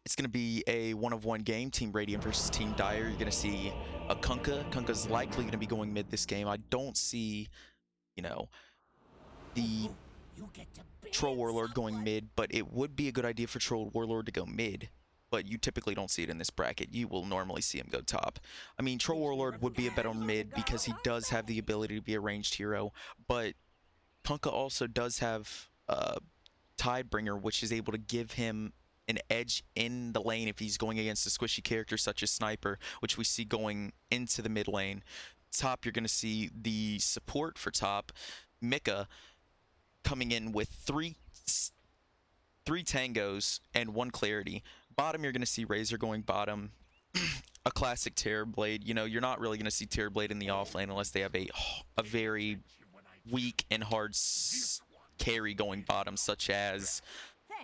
It's going to be a one-of-one game, Team Radiant versus Team Dire. You're going to see a Kunkka. Kunkka's likely going to be going mid this game. I don't see, you know, the Troll Warlord going mid, but it would be a good idea for Troll Warlord to go mid. But you typically don't see it in this bracket. You will normally see him go top. I mean, Troll Warlord would be a better mid because he does have the ability to be a ranged hero, but Kunkka also does have Tidebringer, which is able to give him an edge in the lane if he's going against a squishy character such as Sniper, which we see going into the mid lane. Top, you're going to see the support for top, Mika, coming in with three tangos and 1 clarity. Bottom, you're going to see Razor going bottom. A classic Terrorblade. You know, you're not really going to see Terrorblade in the offlane unless they have a very weak and hard carry going bottom, such as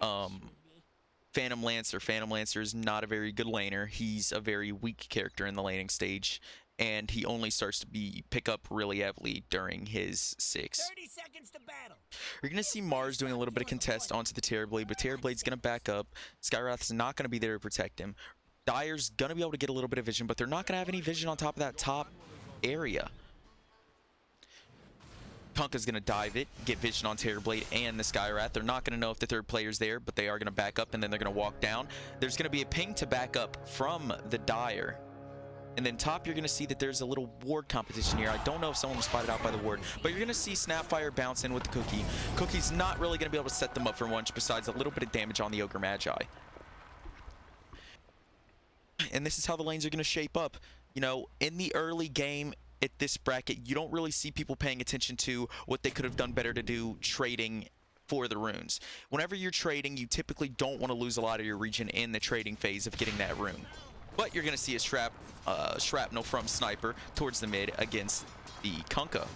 Phantom Lancer. Phantom Lancer is not a very good laner. He's a very weak character in the laning stage, and he only starts to pick up really heavily during his 6. 30 seconds to battle. You're going to see Mars doing a little bit of contest onto the Terrorblade, but Terrorblade's going to back up. Skywrath's not going to be there to protect him. Dire's going to be able to get a little bit of vision, but they're not going to have any vision on top of that top area. Kunkka's going to dive it, get vision on Terrorblade and the Skywrath. They're not going to know if the third player's there, but they are going to back up, and then they're going to walk down. There's going to be a ping to back up from the Dire. And then top, you're going to see that there's a little ward competition here. I don't know if someone was spotted out by the ward, but you're going to see Snapfire bounce in with the Cookie. Cookie's not really going to be able to set them up for much besides a little bit of damage on the Ogre Magi. And this is how the lanes are going to shape up. You know, in the early game at this bracket, you don't really see people paying attention to what they could have done better to do trading for the runes. Whenever you're trading, you typically don't want to lose a lot of your region in the trading phase of getting that rune. But you're going to see a shrapnel from Sniper towards the mid against the Kunkka.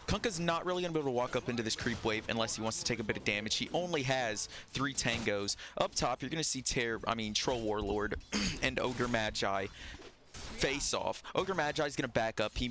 Kunkka's not really going to be able to walk up into this creep wave unless he wants to take a bit of damage. He only has 3 tangos. Up top, you're going to see Troll Warlord and Ogre Magi face off. Ogre Magi is going to back up. He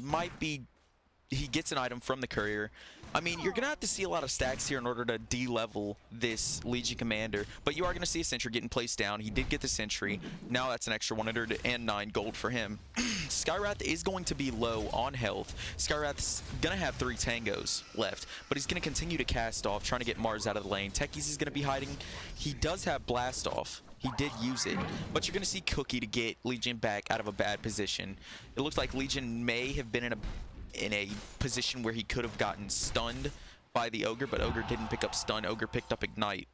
gets an item from the courier. I mean, you're going to have to see a lot of stacks here in order to de-level this Legion Commander, but you are going to see a sentry getting placed down. He did get the sentry. Now that's an extra 109 gold for him. Skywrath is going to be low on health. Skywrath's going to have 3 tangos left, but he's going to continue to cast off, trying to get Mars out of the lane. Techies is going to be hiding. He does have Blast Off. He did use it, but you're going to see Cookie to get Legion back out of a bad position. It looks like Legion may have been in a position where he could have gotten stunned by the Ogre, but Ogre didn't pick up stun. Ogre picked up Ignite.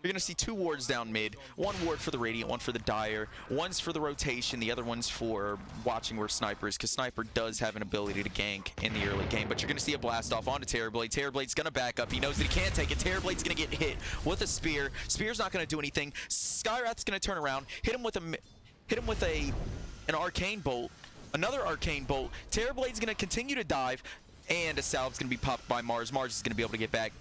You're going to see 2 wards down mid. 1 ward for the Radiant, 1 for the Dire. One's for the rotation, the other one's for watching where Sniper is, because Sniper does have an ability to gank in the early game. But you're going to see a blast off onto Terrorblade. Terrorblade's going to back up. He knows that he can't take it. Terrorblade's going to get hit with a spear. Spear's not going to do anything. Skywrath's going to turn around, hit him with an Arcane Bolt. Another Arcane Bolt. Terrorblade's going to continue to dive, and a salve's going to be popped by Mars. Mars is going to be able to get back.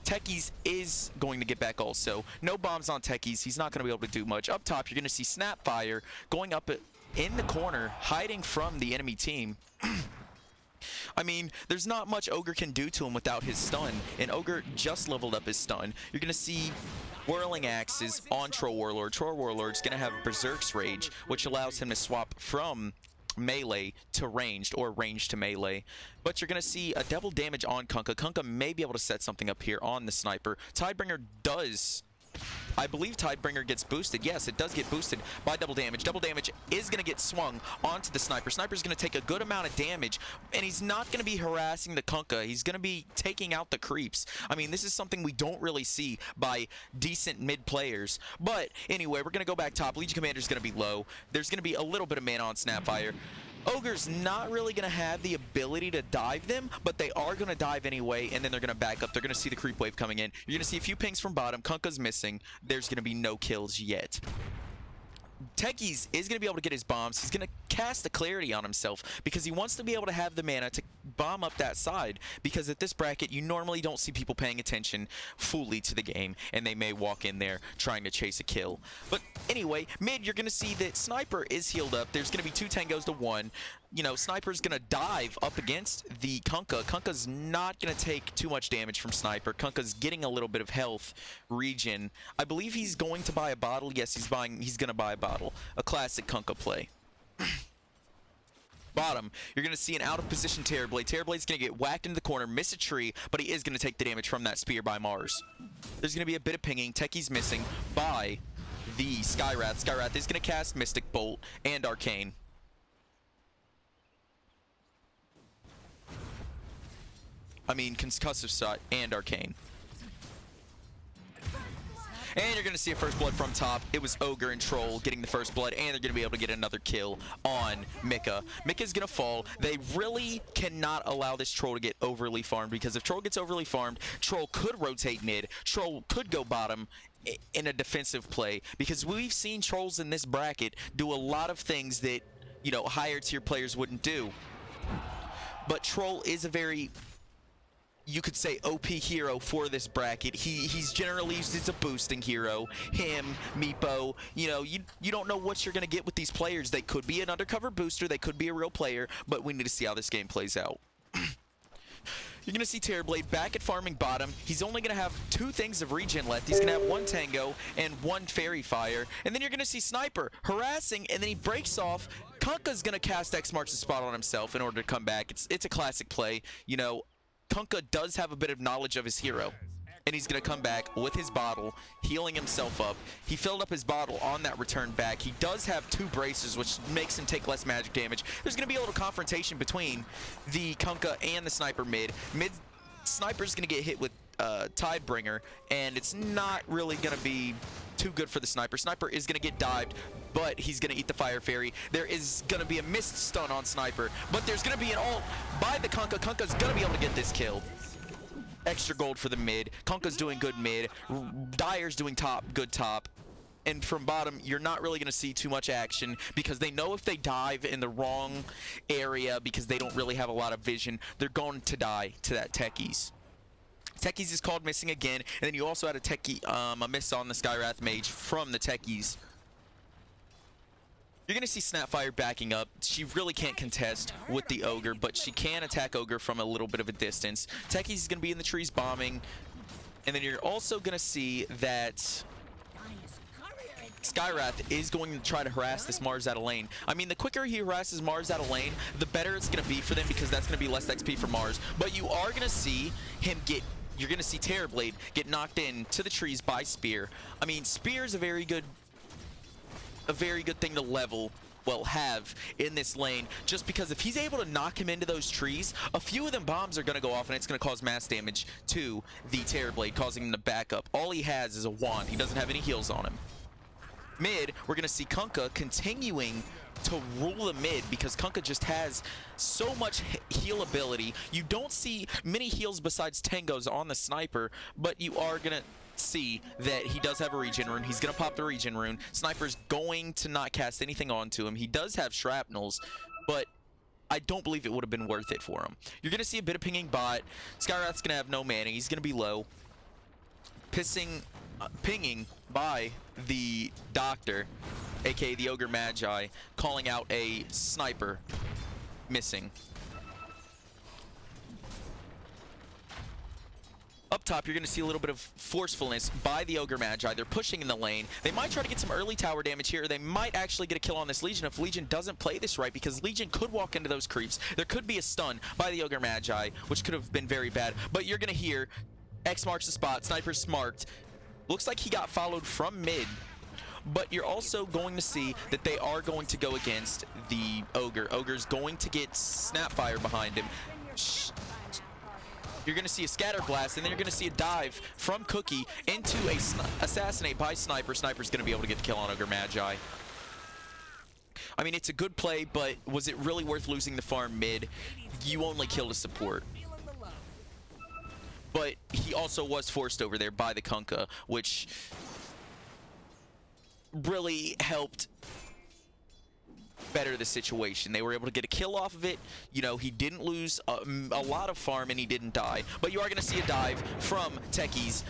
Techies is going to get back also. No bombs on Techies. He's not going to be able to do much. Up top, you're going to see Snapfire going up in the corner, hiding from the enemy team. I mean, there's not much Ogre can do to him without his stun, and Ogre just leveled up his stun. You're going to see Whirling Axes on Troll Warlord. Troll Warlord's going to have Berserk's Rage, which allows him to swap from melee to ranged, or ranged to melee. But you're going to see a double damage on Kunkka. Kunkka may be able to set something up here on the Sniper. Tidebringer does. I believe Tidebringer gets boosted. Yes, it does get boosted by double damage. Double damage is going to get swung onto the Sniper. Sniper's going to take a good amount of damage, and he's not going to be harassing the Kunkka. He's going to be taking out the creeps. I mean, this is something we don't really see by decent mid players. But anyway, we're going to go back top. Legion Commander's going to be low. There's going to be a little bit of mana on Snapfire. Ogre's not really going to have the ability to dive them, but they are going to dive anyway, and then they're going to back up. They're going to see the creep wave coming in. You're going to see a few pings from bottom. Kunkka's missing. There's going to be no kills yet. Techies is going to be able to get his bombs. He's going to cast the clarity on himself because he wants to be able to have the mana to bomb up that side, because at this bracket you normally don't see people paying attention fully to the game, and they may walk in there trying to chase a kill. But anyway, mid, you're going to see that Sniper is healed up. There's going to be 2 tangos to 1. you know, Sniper's gonna dive up against the Kunkka. Kunkka's not gonna take too much damage from Sniper. Kunkka's getting a little bit of health regen. I believe he's going to buy a bottle. Yes, he's gonna buy a bottle. A classic Kunkka play. Bottom, you're going to see an out-of-position Terrorblade. Terrorblade's going to get whacked into the corner, miss a tree, but he is going to take the damage from that spear by Mars. There's going to be a bit of pinging. Techie's missing by the Skywrath. Skywrath is going to cast Mystic Bolt and Arcane. I mean, Concussive Shot and Arcane. And you're going to see a first blood from top. It was Ogre and Troll getting the first blood, and they're going to be able to get another kill on Mika. Mika's going to fall. They really cannot allow this Troll to get overly farmed, because if Troll gets overly farmed, Troll could rotate mid. Troll could go bottom in a defensive play, because we've seen Trolls in this bracket do a lot of things that, you know, higher tier players wouldn't do. But Troll is a very, you could say, OP hero for this bracket. He's generally used as a boosting hero. Him, Meepo, you know, you don't know what you're going to get with these players. They could be an undercover booster, they could be a real player, but we need to see how this game plays out. You're going to see Terrorblade back at farming bottom. He's only going to have 2 things of regen left. He's going to have 1 Tango and 1 Fairy Fire. And then you're going to see Sniper harassing, and then he breaks off. Kunkka's going to cast X marks the spot on himself in order to come back. It's a classic play. You know, Kunkka does have a bit of knowledge of his hero, and he's going to come back with his bottle, healing himself up. He filled up his bottle on that return back. He does have 2 braces, which makes him take less magic damage. There's going to be a little confrontation between the Kunkka and the Sniper mid. Sniper's going to get hit with Tidebringer, and it's not really going to be too good for the Sniper. Sniper is going to get dived, but he's going to eat the Fire Fairy. There is going to be a missed stun on Sniper, but there's going to be an ult by the Kunkka. Kunkka's going to be able to get this kill. Extra gold for the mid. Kunkka's doing good mid. Dyer's doing top, good top. And from bottom, you're not really going to see too much action, because they know if they dive in the wrong area, because they don't really have a lot of vision, they're going to die to that Techies. Techies is called missing again, and then you also had a Techie, a miss on the Skywrath Mage from the Techies. You're going to see Snapfire backing up. She really can't contest with the Ogre, but she can attack Ogre from a little bit of a distance. Techies is going to be in the trees bombing, and then you're also going to see that Skywrath is going to try to harass this Mars out of lane. I mean, the quicker he harasses Mars out of lane, the better it's going to be for them, because that's going to be less XP for Mars. But you are going to see him get, you're going to see Terrorblade get knocked into the trees by Spear. I mean, Spear is a very good thing to level, well, have in this lane, just because if he's able to knock him into those trees, a few of them bombs are going to go off, and it's going to cause mass damage to the Terrorblade, causing him to back up. All he has is a wand. He doesn't have any heals on him. Mid, we're going to see Kunkka continuing to rule the mid, because Kunkka just has so much heal ability. You don't see many heals besides Tangos on the Sniper, but you are going to see that he does have a regen rune. He's going to pop the regen rune. Sniper's going to not cast anything onto him. He does have shrapnels, but I don't believe it would have been worth it for him. You're going to see a bit of pinging bot. Skywrath's going to have no mana. He's going to be low. Pinging by the Doctor, aka the Ogre Magi, calling out a Sniper missing. Up top, you're going to see a little bit of forcefulness by the Ogre Magi. They're pushing in the lane. They might try to get some early tower damage here. They might actually get a kill on this Legion if Legion doesn't play this right, because Legion could walk into those creeps. There could be a stun by the Ogre Magi, which could have been very bad. But you're going to hear X marks the spot. Sniper's smarked. Looks like he got followed from mid. But you're also going to see that they are going to go against the Ogre. Ogre's going to get Snapfire behind him. You're going to see a Scatter Blast, and then you're going to see a dive from Cookie into a Assassinate by Sniper. Sniper's going to be able to get the kill on Ogre Magi. I mean, it's a good play, but was it really worth losing the farm mid? You only killed a support. But he also was forced over there by the Kunkka, which really helped better the situation. They were able to get a kill off of it. You know, he didn't lose a lot of farm, and he didn't die. But you are going to see a dive from Techies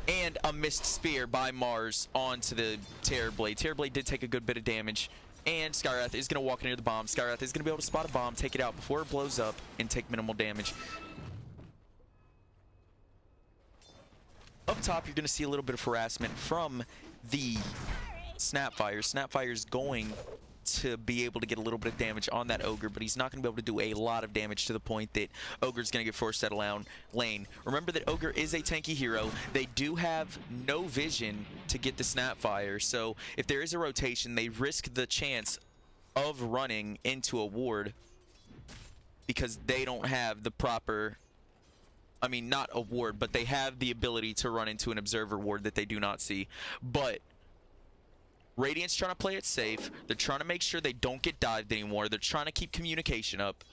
and a missed spear by Mars onto the Terrorblade. Terrorblade did take a good bit of damage. And Skywrath is going to walk near the bomb. Skywrath is going to be able to spot a bomb, take it out before it blows up, and take minimal damage. Up top, you're going to see a little bit of harassment from the Snapfire. Snapfire's going to be able to get a little bit of damage on that Ogre, but he's not going to be able to do a lot of damage to the point that Ogre's going to get forced out of lane. Remember that Ogre is a tanky hero. They do have no vision to get the Snapfire, so if there is a rotation, they risk the chance of running into a ward because they don't have the proper... I mean, not a ward, but they have the ability to run into an observer ward that they do not see. But Radiant's trying to play it safe. They're trying to make sure they don't get dived anymore. They're trying to keep communication up.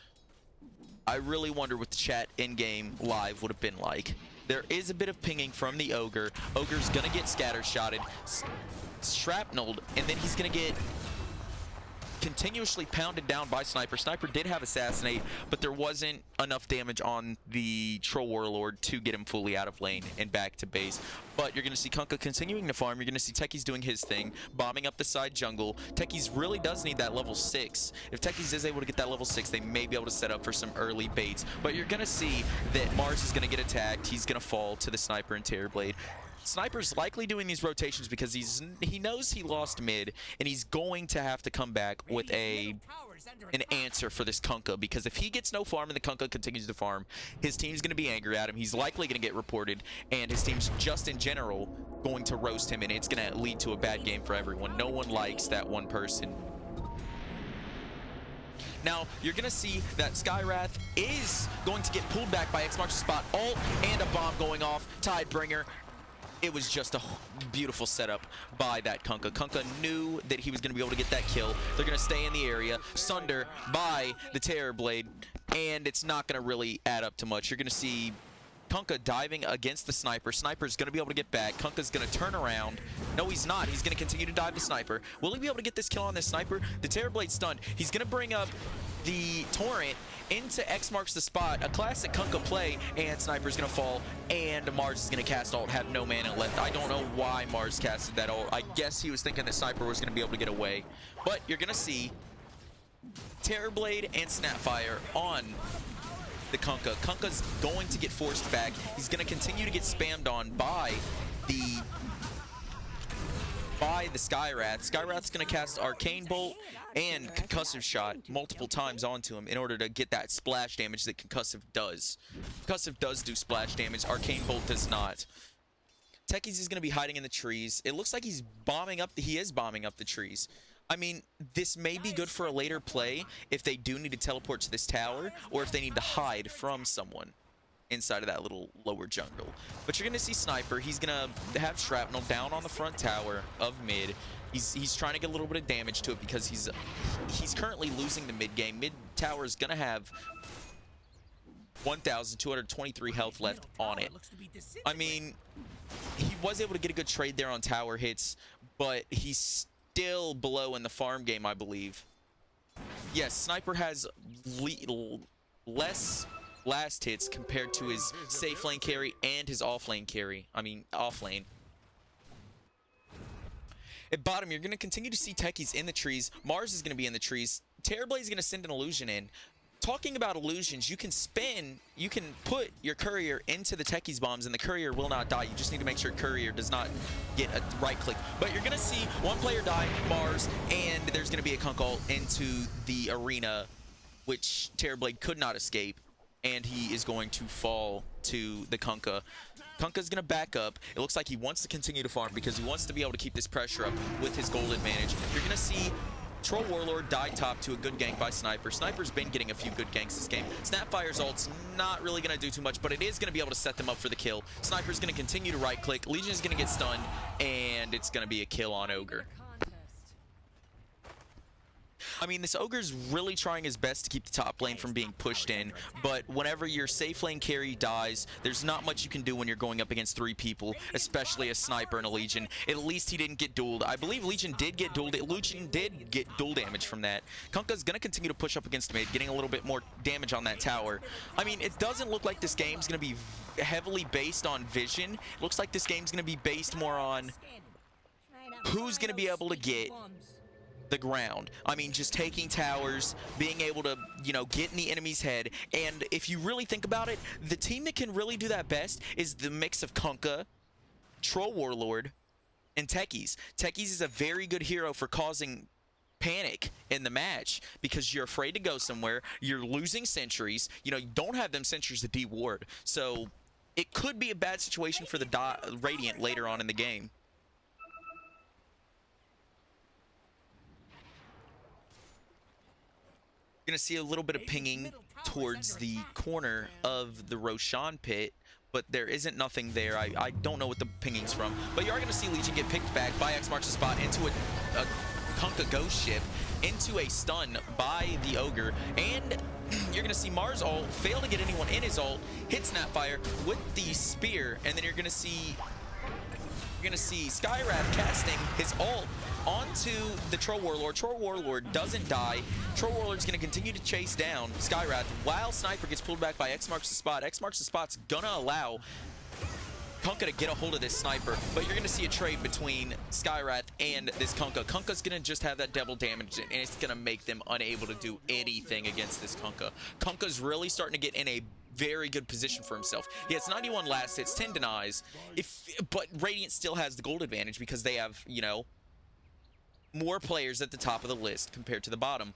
I really wonder what the chat in-game live would have been like. There is a bit of pinging from the Ogre. Ogre's going to get scatter-shotted, shrapnelled, and then he's going to get continuously pounded down by Sniper. Sniper did have Assassinate, but there wasn't enough damage on the Troll Warlord to get him fully out of lane and back to base. But you're going to see Kunkka continuing to farm. You're going to see Techies doing his thing, bombing up the side jungle. Techies really does need that level 6. If Techies is able to get that level 6, they may be able to set up for some early baits. But you're going to see that Mars is going to get attacked. He's going to fall to the Sniper and Terrorblade. Sniper's likely doing these rotations because he knows he lost mid, and he's going to have to come back with an answer for this Kunkka, because if he gets no farm and the Kunkka continues to farm, his team's going to be angry at him. He's likely going to get reported, and his team's just in general going to roast him, and it's going to lead to a bad game for everyone. No one likes that one person. Now, you're going to see that Skywrath is going to get pulled back by X marks the spot, ult, and a bomb going off. Tidebringer. It was just a beautiful setup by that Kunkka. Kunkka knew that he was going to be able to get that kill. They're going to stay in the area. Sunder by the Terrorblade, and it's not going to really add up to much. You're going to see Kunkka diving against the Sniper. Sniper's going to be able to get back. Kunkka's going to turn around. No, he's not. He's going to continue to dive the Sniper. Will he be able to get this kill on this Sniper? The Terrorblade's stunned. He's going to bring up the Torrent into X marks the spot, a classic Kunkka play, and Sniper's gonna fall, and Mars is gonna cast ult, have no mana left. I don't know why Mars casted that ult. I guess he was thinking that Sniper was gonna be able to get away. But you're gonna see Terrorblade and Snapfire on the Kunkka. Kunkka's going to get forced back. He's gonna continue to get spammed on by the Skywrath. Skywrath's going to cast Arcane Bolt and Concussive Shot multiple times onto him in order to get that splash damage that Concussive does. Concussive does do splash damage. Arcane Bolt does not. Techies is going to be hiding in the trees. It looks like he's bombing up. He is bombing up the trees. I mean, this may be good for a later play if they do need to teleport to this tower or if they need to hide from someone inside of that little lower jungle. But you're going to see Sniper. He's going to have Shrapnel down on the front tower of mid. He's trying to get a little bit of damage to it because he's currently losing the mid game. Mid tower is going to have 1,223 health left on it. I mean, he was able to get a good trade there on tower hits, but he's still below in the farm game, I believe. Yes, Sniper has less last hits compared to his safe lane carry and his off lane carry. I mean, off lane. At bottom, you're going to continue to see Techies in the trees. Mars is going to be in the trees. Terrorblade is going to send an illusion in. Talking about illusions, you can put your courier into the Techies bombs and the courier will not die. You just need to make sure courier does not get a right click. But you're going to see one player die, Mars, and there's going to be a Kunkka ult into the arena, which Terrorblade could not escape. And he is going to fall to the Kunkka. Kunkka's going to back up. It looks like he wants to continue to farm because he wants to be able to keep this pressure up with his gold advantage. You're going to see Troll Warlord die top to a good gank by Sniper. Sniper's been getting a few good ganks this game. Snapfire's ult's not really going to do too much, but it is going to be able to set them up for the kill. Sniper's going to continue to right-click. Legion's going to get stunned, and it's going to be a kill on Ogre. I mean, this Ogre's really trying his best to keep the top lane from being pushed in, but whenever your safe lane carry dies, there's not much you can do when you're going up against 3 people, especially a Sniper and a Legion. At least he didn't get dueled. I believe Legion did get dueled. Legion did get duel damage from that. Kunkka's going to continue to push up against mid, getting a little bit more damage on that tower. I mean, it doesn't look like this game's going to be heavily based on vision. It looks like this game's going to be based more on who's going to be able to get the ground. I mean, just taking towers, being able to, you know, get in the enemy's head. And if you really think about it, the team that can really do that best is the mix of Kunkka, Troll Warlord, and Techies. Techies is a very good hero for causing panic in the match because you're afraid to go somewhere, you're losing sentries, you know, you don't have them sentries to de-ward. So it could be a bad situation for the Radiant later on in the game. You're going to see a little bit of pinging towards the corner of the Roshan pit, but there isn't nothing there. I don't know what the pinging's from, but you are going to see Legion get picked back by X marks the spot into a Kunkka ghost ship, into a stun by the Ogre, and you're going to see Mars ult fail to get anyone in his ult, hit Snapfire with the spear, and then you're going to see Skywrath casting his ult onto the Troll Warlord. Troll Warlord doesn't die. Troll Warlord's going to continue to chase down Skywrath while Sniper gets pulled back by X marks the spot. X marks the spot's going to allow Kunkka to get a hold of this Sniper, but you're going to see a trade between Skywrath and this Kunkka. Kunkka's going to just have that double damage, and it's going to make them unable to do anything against this Kunkka. Kunkka's really starting to get in a very good position for himself. He has 91 last hits, 10 denies, but Radiant still has the gold advantage because they have, you know, more players at the top of the list compared to the bottom,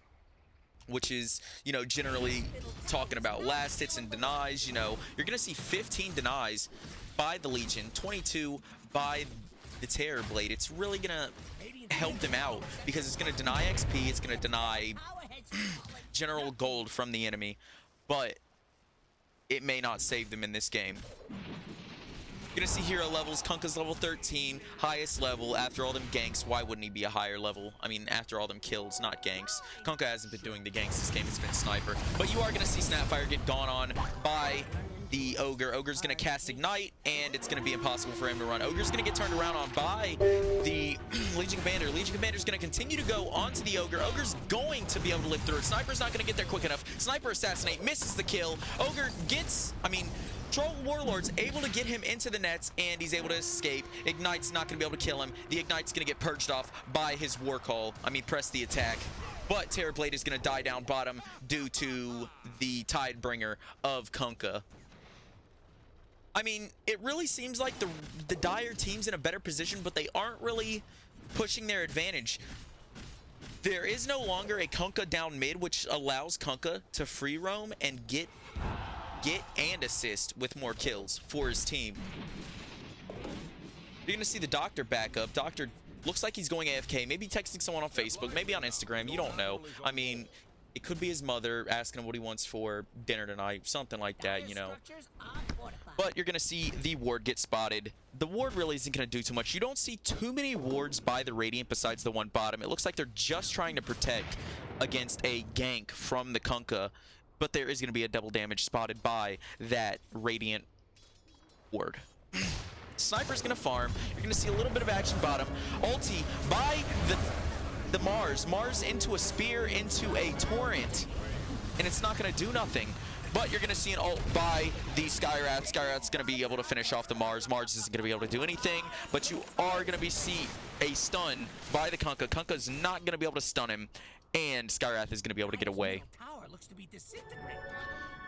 which is, you know, generally talking about last hits and denies. You know, you're going to see 15 denies by the Legion, 22 by the Terror Blade. It's really going to help them out because it's going to deny XP, it's going to deny general gold from the enemy, but it may not save them in this game. You're going to see hero levels. Kunkka's level 13, highest level. After all them ganks, why wouldn't he be a higher level? I mean, after all them kills, not ganks. Kunkka hasn't been doing the ganks this game, it's been Sniper. But you are going to see Snapfire get gone on by the Ogre. Ogre's going to cast Ignite, and it's going to be impossible for him to run. Ogre's going to get turned around on by the Legion Commander. Legion Commander's going to continue to go onto the Ogre. Ogre's going to be able to live through it. Sniper's not going to get there quick enough. Sniper Assassinate misses the kill. Ogre gets, Troll Warlord's able to get him into the nets, and he's able to escape. Ignite's not going to be able to kill him. The Ignite's going to get purged off by his War Call. Press the attack. But Terror Blade is going to die down bottom due to the Tidebringer of Kunkka. It really seems like the Dire team's in a better position, but they aren't really pushing their advantage. There is no longer a Kunkka down mid, which allows Kunkka to free roam and get and assist with more kills for his team. You're going to see the Doctor back up. Doctor looks like he's going AFK, maybe texting someone on Facebook, maybe on Instagram, you don't know. It could be his mother asking him what he wants for dinner tonight, something like that, you know. But you're going to see the ward get spotted. The ward really isn't going to do too much. You don't see too many wards by the Radiant besides the one bottom. It looks like they're just trying to protect against a gank from the Kunkka. But there is going to be a double damage spotted by that Radiant ward. Sniper's going to farm. You're going to see a little bit of action bottom. Ulti by the Mars. Mars into a spear, into a torrent. And it's not going to do nothing. But you're going to see an ult by the Skywrath. Skywrath's going to be able to finish off the Mars. Mars isn't going to be able to do anything. But you are going to see a stun by the Kunkka. Kunkka's not going to be able to stun him. And Skywrath is going to be able to get away.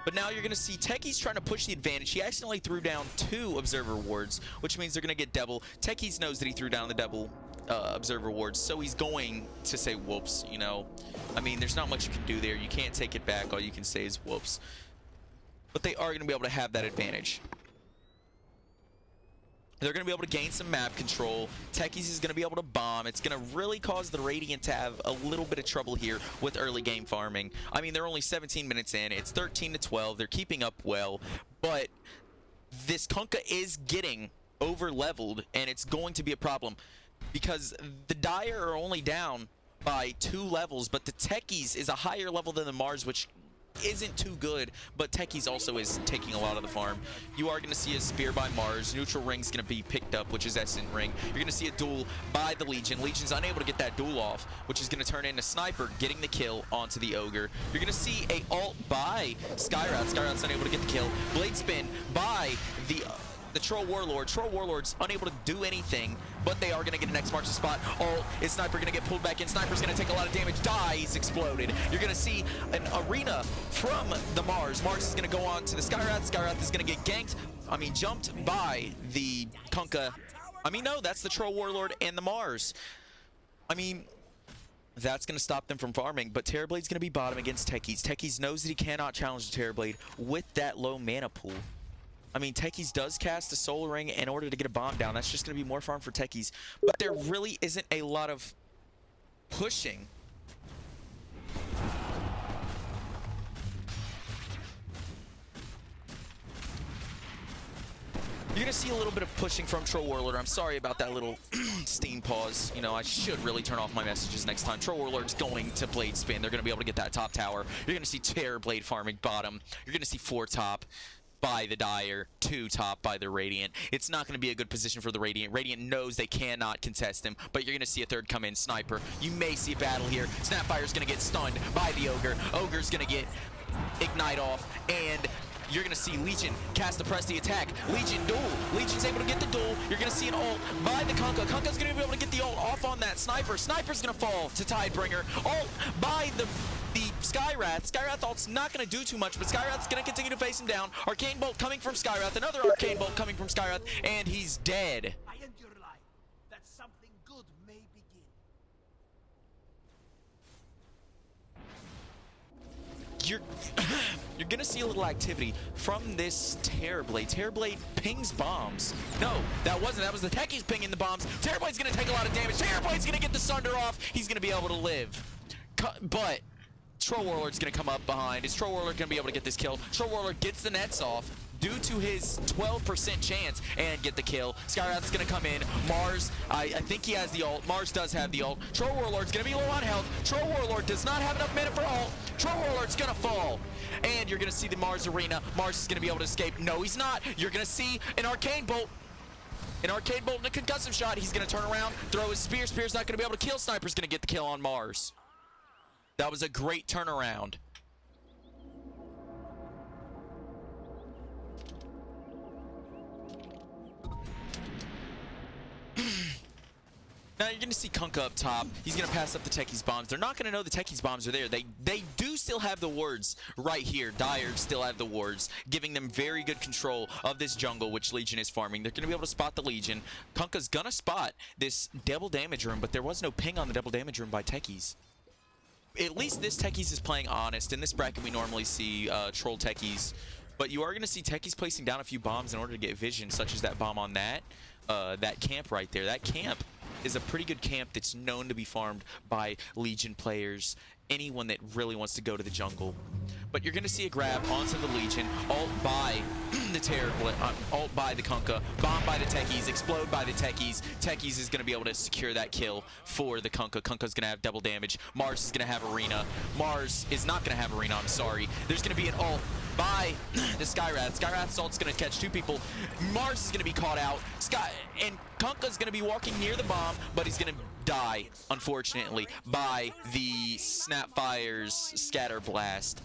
But now you're going to see Techies trying to push the advantage. He accidentally threw down 2 Observer wards, which means they're going to get double. Techies knows that he threw down the double Observer wards, so he's going to say whoops, you know. There's not much you can do there. You can't take it back. All you can say is whoops. But they are going to be able to have that advantage. They're going to be able to gain some map control. Techies is going to be able to bomb. It's going to really cause the Radiant to have a little bit of trouble here with early game farming. They're only 17 minutes in. It's 13 to 12. They're keeping up well. But this Kunkka is getting over-leveled, and it's going to be a problem. Because the Dire are only down by 2 levels, but the Techies is a higher level than the Mars, which isn't too good, but Techies also is taking a lot of the farm. You are going to see a spear by Mars. Neutral ring's going to be picked up, which is Essence ring. You're going to see a duel by the Legion. Legion's unable to get that duel off, which is going to turn into Sniper getting the kill onto the Ogre. You're going to see a ult by Skywrath. Skywrath's unable to get the kill. Blade spin by the the Troll Warlord. Troll Warlord's unable to do anything, but they are going to get an X marks the spot. Oh, is Sniper going to get pulled back in? Sniper's going to take a lot of damage. Dies, exploded. You're going to see an arena from the Mars. Mars is going to go on to the Skyrath. Skyrath is going to get ganked. I mean, jumped by the Kunkka. I mean, no, that's the Troll Warlord and the Mars. I mean, that's going to stop them from farming, but Terrorblade's going to be bottom against Techies. Techies knows that he cannot challenge the Terrorblade with that low mana pool. I mean, Techies does cast a Soul Ring in order to get a bomb down. That's just going to be more farm for Techies. But there really isn't a lot of pushing. You're going to see a little bit of pushing from Troll Warlord. I'm sorry about that little Steam pause. You know, I should really turn off my messages next time. Troll Warlord's going to Blade Spin. They're going to be able to get that top tower. You're going to see Terrorblade farming bottom. You're going to see 4 top by the Dire, 2 top by the Radiant. It's not going to be a good position for the Radiant. Radiant knows they cannot contest him, but you're going to see a 3rd come in. Sniper. You may see a battle here. Snapfire's going to get stunned by the Ogre. Ogre's going to get Ignite off, and you're going to see Legion cast the press the attack. Legion duel. Legion's able to get the duel. You're going to see an ult by the Kunkka. Kunkka's going to be able to get the ult off on that Sniper. Sniper's going to fall to Tidebringer. Ult by the Skyrath. Skyrath ult's not going to do too much, but Skyrath's going to continue to face him down. Arcane Bolt coming from Skyrath. Another Arcane Bolt coming from Skyrath, and he's dead. I end your life, that something good may begin. You're gonna see a little activity from this Terrorblade. Terrorblade pings bombs. No, that wasn't. That was the Techies pinging the bombs. Terrorblade's gonna take a lot of damage. Terrorblade's gonna get the Sunder off. He's gonna be able to live. But Troll Warlord's gonna come up behind. Is Troll Warlord gonna be able to get this kill? Troll Warlord gets the nets off due to his 12% chance and get the kill. Skyrath's gonna come in. Mars, I think he has the ult. Mars does have the ult. Troll Warlord's gonna be low on health. Troll Warlord does not have enough mana for ult. Troll Warlord's gonna fall. And you're gonna see the Mars arena. Mars is gonna be able to escape. No, he's not. You're gonna see an Arcane Bolt. An Arcane Bolt and a concussive shot. He's gonna turn around, throw his spear. Spear's not gonna be able to kill. Sniper's gonna get the kill on Mars. That was a great turnaround. Now you're going to see Kunkka up top. He's going to pass up the Techies bombs. They're not going to know the Techies bombs are there. They do still have the wards right here. Dire still have the wards, giving them very good control of this jungle, which Legion is farming. They're going to be able to spot the Legion. Kunkka's going to spot this double damage room, but there was no ping on the double damage room by Techies. At least this Techies is playing honest. In this bracket, we normally see troll Techies, but you are going to see Techies placing down a few bombs in order to get vision, such as that bomb on that camp right there. That camp is a pretty good camp that's known to be farmed by Legion players, anyone that really wants to go to the jungle. But you're going to see a grab onto the Legion, ult by the Terrorblade, ult by the Kunkka, bomb by the Techies, explode by the Techies. Techies is going to be able to secure that kill for the Kunkka. Kunkka's going to have double damage. Mars is going to have arena. Mars is not going to have arena, I'm sorry. There's going to be an ult by the Skyrath. Skyrath's ult's going to catch 2 people. Mars is going to be caught out. And Kunkka's going to be walking near the bomb, but he's going to die, unfortunately, by the Snapfire's Scatter Blast.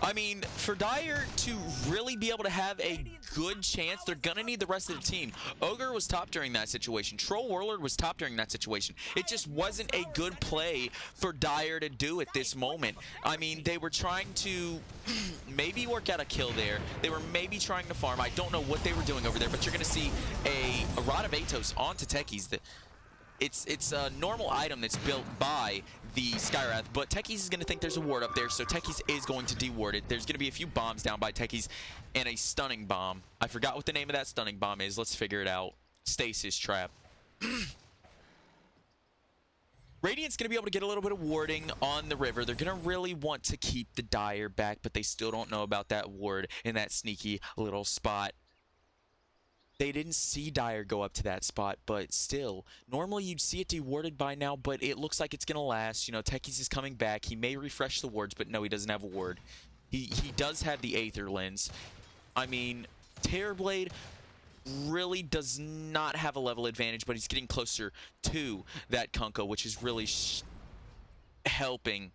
I mean, for Dire to really be able to have a good chance, they're gonna need the rest of the team. Ogre was top during that situation. Troll Warlord was top during that situation. It just wasn't a good play for Dire to do at this moment. I mean, they were trying to maybe work out a kill there. They were maybe trying to farm. I don't know what they were doing over there, but you're gonna see a Rod of Atos onto Techies. It's a normal item that's built by the Skyrath, but Techies is going to think there's a ward up there, so Techies is going to deward it. There's going to be a few bombs down by Techies and a stunning bomb. I forgot what the name of that stunning bomb is. Let's figure it out. Stasis Trap. Radiant's going to be able to get a little bit of warding on the river. They're going to really want to keep the Dire back, but they still don't know about that ward in that sneaky little spot. They didn't see Dire go up to that spot, but still, normally you'd see it dewarded by now, but it looks like it's going to last. You know, Techies is coming back. He may refresh the wards, but no, he doesn't have a ward. He does have the Aether Lens. I mean, Terrorblade really does not have a level advantage, but he's getting closer to that Kunkka, which is really helping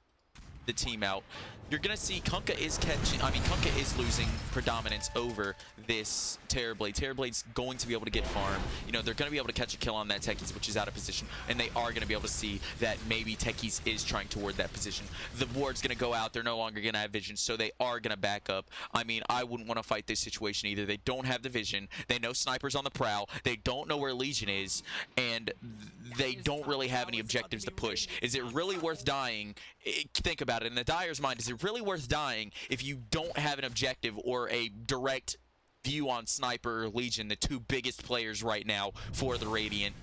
the team out. You're gonna see Kunkka is Kunkka is losing predominance over this Terrorblade. Terrorblade's going to be able to get farm. You know, they're gonna be able to catch a kill on that Techies, which is out of position, and they are gonna be able to see that maybe Techies is trying toward that position. The ward's gonna go out, they're no longer gonna have vision, so they are gonna back up. I mean, I wouldn't want to fight this situation either. They don't have the vision, they know snipers on the prowl, they don't know where Legion is, and they don't really have any objectives to push. Is it really worth dying? Think about it. In the Dire's mind, is it really worth dying if you don't have an objective or a direct view on Sniper or Legion, the two biggest players right now for the Radiant?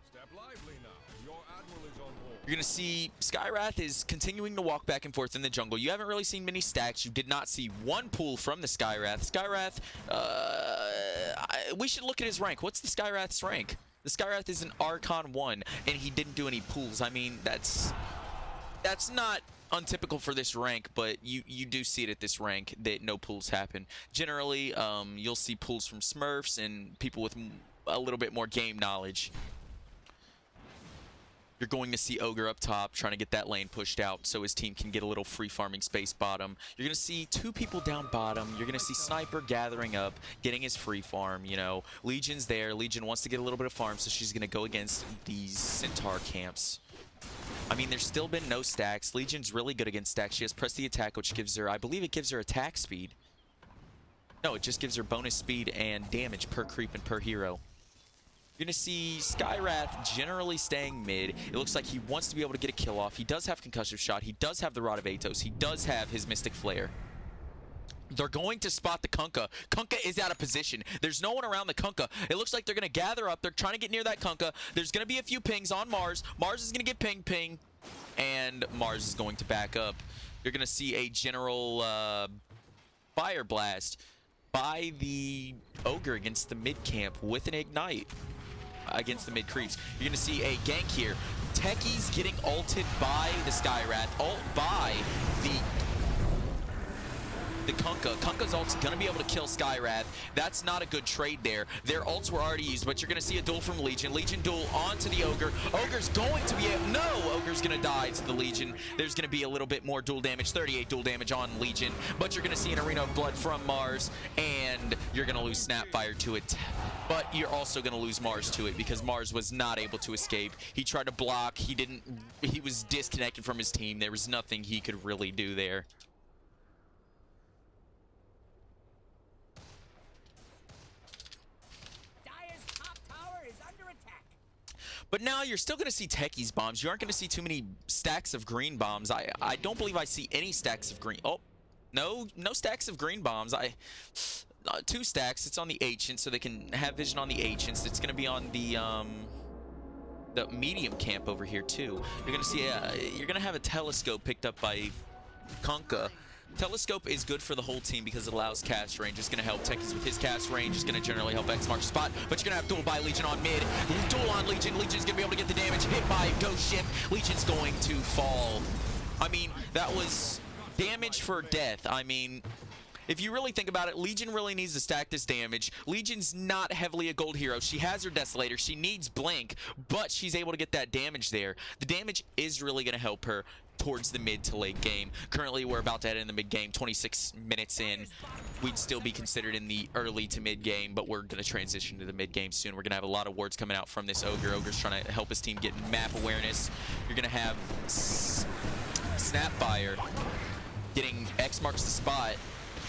Step lively now. Your admiral is on board. You're going to see Skywrath is continuing to walk back and forth in the jungle. You haven't really seen many stacks. You did not see one pull from the Skywrath. Skywrath, we should look at his rank. What's the Skywrath's rank? The Skywrath is an Archon 1, and he didn't do any pulls. I mean, that's not untypical for this rank, but you do see it at this rank that no pulls happen. Generally, you'll see pulls from Smurfs and people with a little bit more game knowledge. You're going to see Ogre up top trying to get that lane pushed out so his team can get a little free farming space bottom. You're going to see two people down bottom. You're going to see Sniper gathering up, getting his free farm, you know. Legion's there. Legion wants to get a little bit of farm, so she's going to go against these Centaur camps. I mean, there's still been no stacks. Legion's really good against stacks. She has press the attack, which gives her, I believe it gives her attack speed. No, it just gives her bonus speed and damage per creep and per hero. You're going to see Skywrath generally staying mid. It looks like he wants to be able to get a kill off. He does have Concussive Shot. He does have the Rod of Atos. He does have his Mystic Flare. They're going to spot the Kunkka. Kunkka is out of position. There's no one around the Kunkka. It looks like they're going to gather up. They're trying to get near that Kunkka. There's going to be a few pings on Mars. Mars is going to get ping, and Mars is going to back up. You're going to see a general Fire Blast by the Ogre against the mid camp with an Ignite against the mid creeps. You're going to see a gank here. Techies getting ulted by the Skywrath, ult by the Kunkka. Kunkka's ult's gonna be able to kill Skywrath. That's not a good trade there. Their ults were already used, but you're gonna see a duel from Legion. Legion duel onto the Ogre. Ogre's going to be no! Ogre's gonna die to the Legion. There's gonna be a little bit more duel damage, 38 duel damage on Legion, but you're gonna see an Arena of Blood from Mars, and you're gonna lose Snapfire to it. But you're also gonna lose Mars to it because Mars was not able to escape. He tried to block. He was disconnected from his team. There was nothing he could really do there. But now you're still going to see Techies bombs. You aren't going to see too many stacks of green bombs. I don't believe I see any stacks of green. Oh, no stacks of green bombs. Two stacks. It's on the Ancient, so they can have vision on the Ancients. It's going to be on the medium camp over here too. You're going to see you're going to have a telescope picked up by Kunkka. Telescope is good for the whole team because it allows cast range. It's going to help Techies with his cast range. It's going to generally help X mark spot. But you're going to have duel by Legion on mid. Duel on Legion. Legion's going to be able to get the damage. Hit by Ghost Ship. Legion's going to fall. I mean, that was damage for death. I mean, if you really think about it, Legion really needs to stack this damage. Legion's not heavily a gold hero. She has her Desolator. She needs Blink, but she's able to get that damage there. The damage is really going to help her towards the mid to late game. Currently, we're about to head in the mid game, 26 minutes in. We'd still be considered in the early to mid game, but we're going to transition to the mid game soon. We're going to have a lot of wards coming out from this Ogre. Ogre's trying to help his team get map awareness. You're going to have Snapfire getting X marks the spot.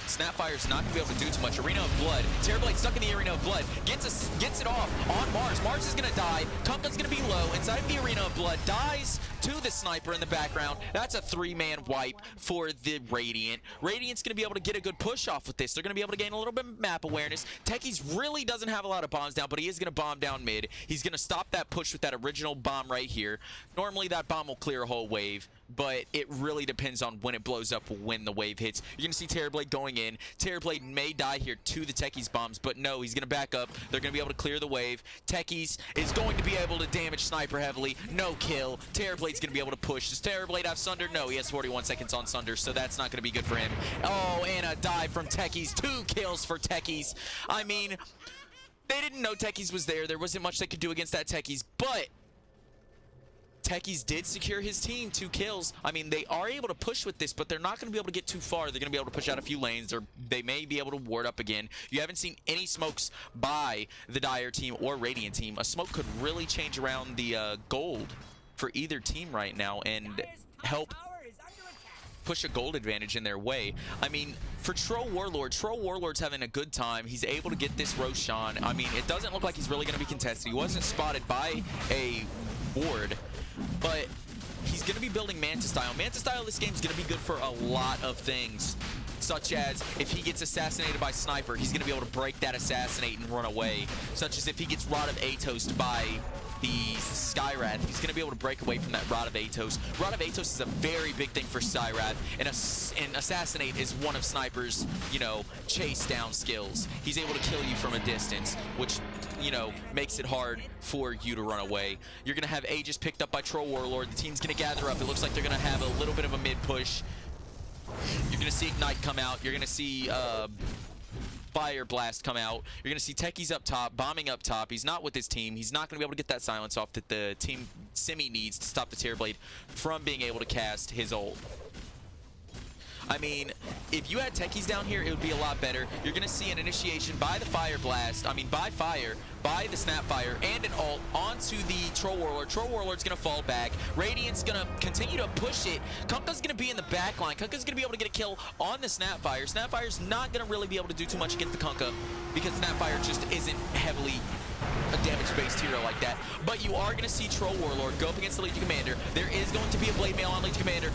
Snapfire's not going to be able to do too much. Arena of Blood. Terrorblade stuck in the Arena of Blood. Gets it off on Mars. Mars is going to die. Kunkka's going to be low inside of the Arena of Blood. Dies to the Sniper in the background. That's a 3-man wipe for the Radiant. Radiant's going to be able to get a good push off with this. They're going to be able to gain a little bit of map awareness. Techies really doesn't have a lot of bombs down, but he is going to bomb down mid. He's going to stop that push with that original bomb right here. Normally, that bomb will clear a whole wave, but it really depends on when it blows up, when the wave hits. You're going to see Terrorblade going in. Terrorblade may die here to the Techies bombs, but no, he's going to back up. They're going to be able to clear the wave. Techies is going to be able to damage Sniper heavily. No kill. Terrorblade's going to be able to push. Does Terrorblade have Sunder? No, he has 41 seconds on Sunder, so that's not going to be good for him. Oh, and a dive from Techies. 2 kills for Techies. I mean, they didn't know Techies was there. There wasn't much they could do against that Techies, but Techies did secure his team 2 kills. I mean, they are able to push with this, but they're not going to be able to get too far. They're going to be able to push out a few lanes, or they may be able to ward up again. You haven't seen any smokes by the Dire team or Radiant team. A smoke could really change around the gold for either team right now and help push a gold advantage in their way. I mean, for Troll Warlord's having a good time. He's able to get this Roshan. I mean, it doesn't look like he's really going to be contested. He wasn't spotted by a ward, but he's going to be building Manta Style. Manta Style this game is going to be good for a lot of things, such as if he gets assassinated by Sniper, he's going to be able to break that assassinate and run away. Such as if he gets Rod of Atos by the Skyrath, he's going to be able to break away from that Rod of Atos. Rod of Atos is a very big thing for Skyrath, and Assassinate is one of Sniper's, you know, chase down skills. He's able to kill you from a distance, which, you know, makes it hard for you to run away. You're going to have Aegis picked up by Troll Warlord. The team's going to gather up. It looks like they're going to have a little bit of a mid push. You're going to see Ignite come out. You're going to see Fire Blast come out. You're going to see Techies up top, bombing up top. He's not with his team. He's not going to be able to get that silence off that the team Simi needs to stop the Terrorblade from being able to cast his ult. I mean, if you had Techies down here, it would be a lot better. You're going to see an initiation by the Fire Blast, by Fire, by the Snapfire, and an ult onto the Troll Warlord. Troll Warlord's going to fall back. Radiant's going to continue to push it. Kunkka's going to be in the back line. Kunkka's going to be able to get a kill on the Snapfire. Snapfire's not going to really be able to do too much against the Kunkka because Snapfire just isn't heavily a damage-based hero like that. But you are going to see Troll Warlord go up against the Legion Commander. There is going to be a Blade Mail on Legion Commander.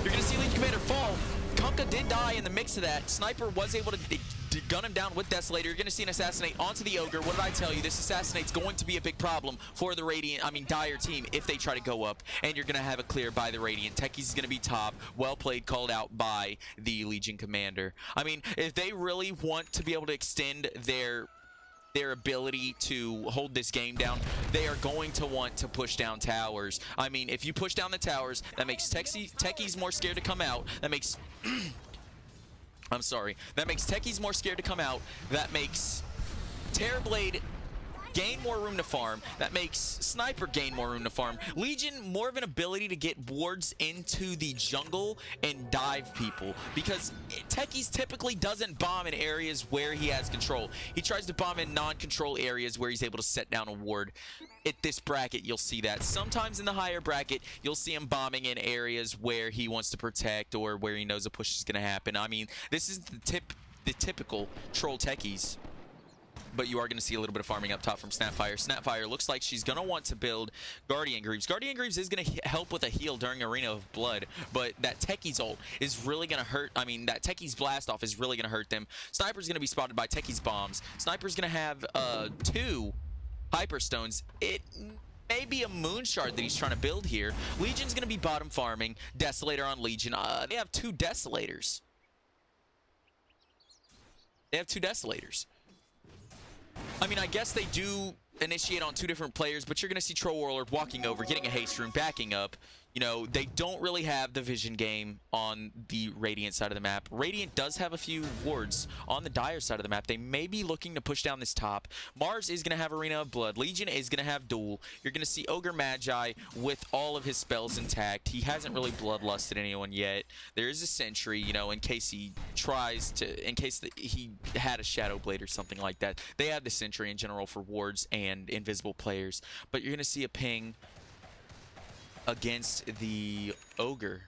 You're going to see Legion Commander fall. Kunkka did die in the mix of that. Sniper was able to gun him down with Desolator. You're going to see an Assassinate onto the Ogre. What did I tell you? This Assassinate's going to be a big problem for the Dire team if they try to go up. And you're going to have a clear by the Radiant. Techies is going to be top. Well played, called out by the Legion Commander. I mean, if they really want to be able to extend their ability to hold this game down, they are going to want to push down towers. I mean, if you push down the towers, that makes Techies more scared to come out. That makes I'm sorry. That makes Techies more scared to come out. That makes Terrorblade gain more room to farm. That makes Sniper gain more room to farm. Legion more of an ability to get wards into the jungle and dive people, because Techies typically doesn't bomb in areas where he has control. He tries to bomb in non-control areas where he's able to set down a ward. At this bracket, you'll see that. Sometimes in the higher bracket, you'll see him bombing in areas where he wants to protect or where he knows a push is going to happen. I mean, this is the typical troll Techies. But you are going to see a little bit of farming up top from Snapfire. Snapfire looks like she's going to want to build Guardian Greaves. Guardian Greaves is going to help with a heal during Arena of Blood, but that Techies ult is really going to hurt. I mean, that Techies blast off is really going to hurt them. Sniper's going to be spotted by Techies bombs. Sniper's going to have 2 Hyperstones. It may be a Moon Shard that he's trying to build here. Legion's going to be bottom farming. Desolator on Legion. They have 2 Desolators. They have 2 Desolators. I mean, I guess they do initiate on 2 different players, but you're going to see Troll Warlord walking over, getting a haste rune, backing up. You know, they don't really have the vision game on the Radiant side of the map. Radiant does have a few wards on the Dire side of the map. They may be looking to push down this top. Mars is going to have Arena of Blood. Legion is going to have Duel. You're going to see Ogre Magi with all of his spells intact. He hasn't really bloodlusted anyone yet. There is a Sentry, you know, in case he tries to, in case he had a Shadow Blade or something like that. They have the Sentry in general for wards and invisible players. But you're going to see a ping against the Ogre,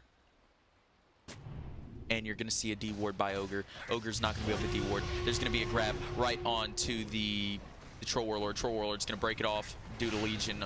and you're going to see a D-ward by Ogre. Ogre's not going to be able to D-ward. There's going to be a grab right onto the Troll Warlord. Troll Warlord's going to break it off due to Legion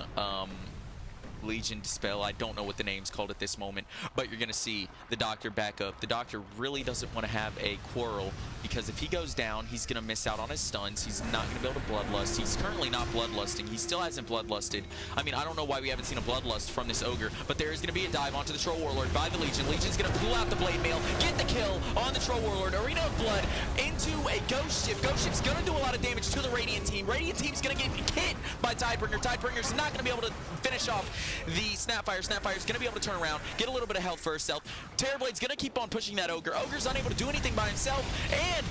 Dispel. I don't know what the name's called at this moment, but you're going to see the Doctor back up. The Doctor really doesn't want to have a quarrel, because if he goes down, he's going to miss out on his stuns. He's not going to be able to bloodlust. He's currently not bloodlusting. He still hasn't bloodlusted. I mean, I don't know why we haven't seen a bloodlust from this Ogre, but there is going to be a dive onto the Troll Warlord by the Legion. Legion's going to pull out the Blade Mail, get the kill on the Troll Warlord. Arena of Blood into a Ghost Ship. Ghost Ship's going to do a lot of damage to the Radiant team. Radiant team's going to get hit by Tidebringer. Tidebringer's not going to be able to finish off the Snapfire. Snapfire's going to be able to turn around, get a little bit of health for herself. Terrorblade's going to keep on pushing that Ogre. Ogre's unable to do anything by himself, and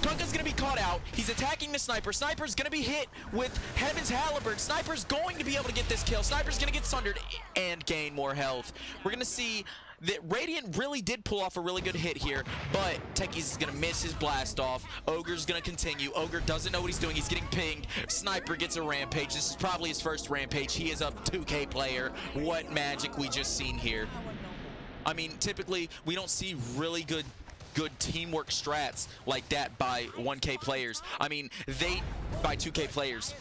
Kunkka's gonna be caught out. He's attacking the Sniper. Sniper's gonna be hit with Heaven's Halberd. Sniper's going to be able to get this kill. Sniper's gonna get sundered and gain more health. We're gonna see that Radiant really did pull off a really good hit here, but Techies is gonna miss his blast off. Ogre's gonna continue. Ogre doesn't know what he's doing. He's getting pinged. Sniper gets a rampage. This is probably his first rampage. He is a 2K player. What magic we just seen here. I mean, typically we don't see really good teamwork strats like that by 1K players. I mean, by 2K players.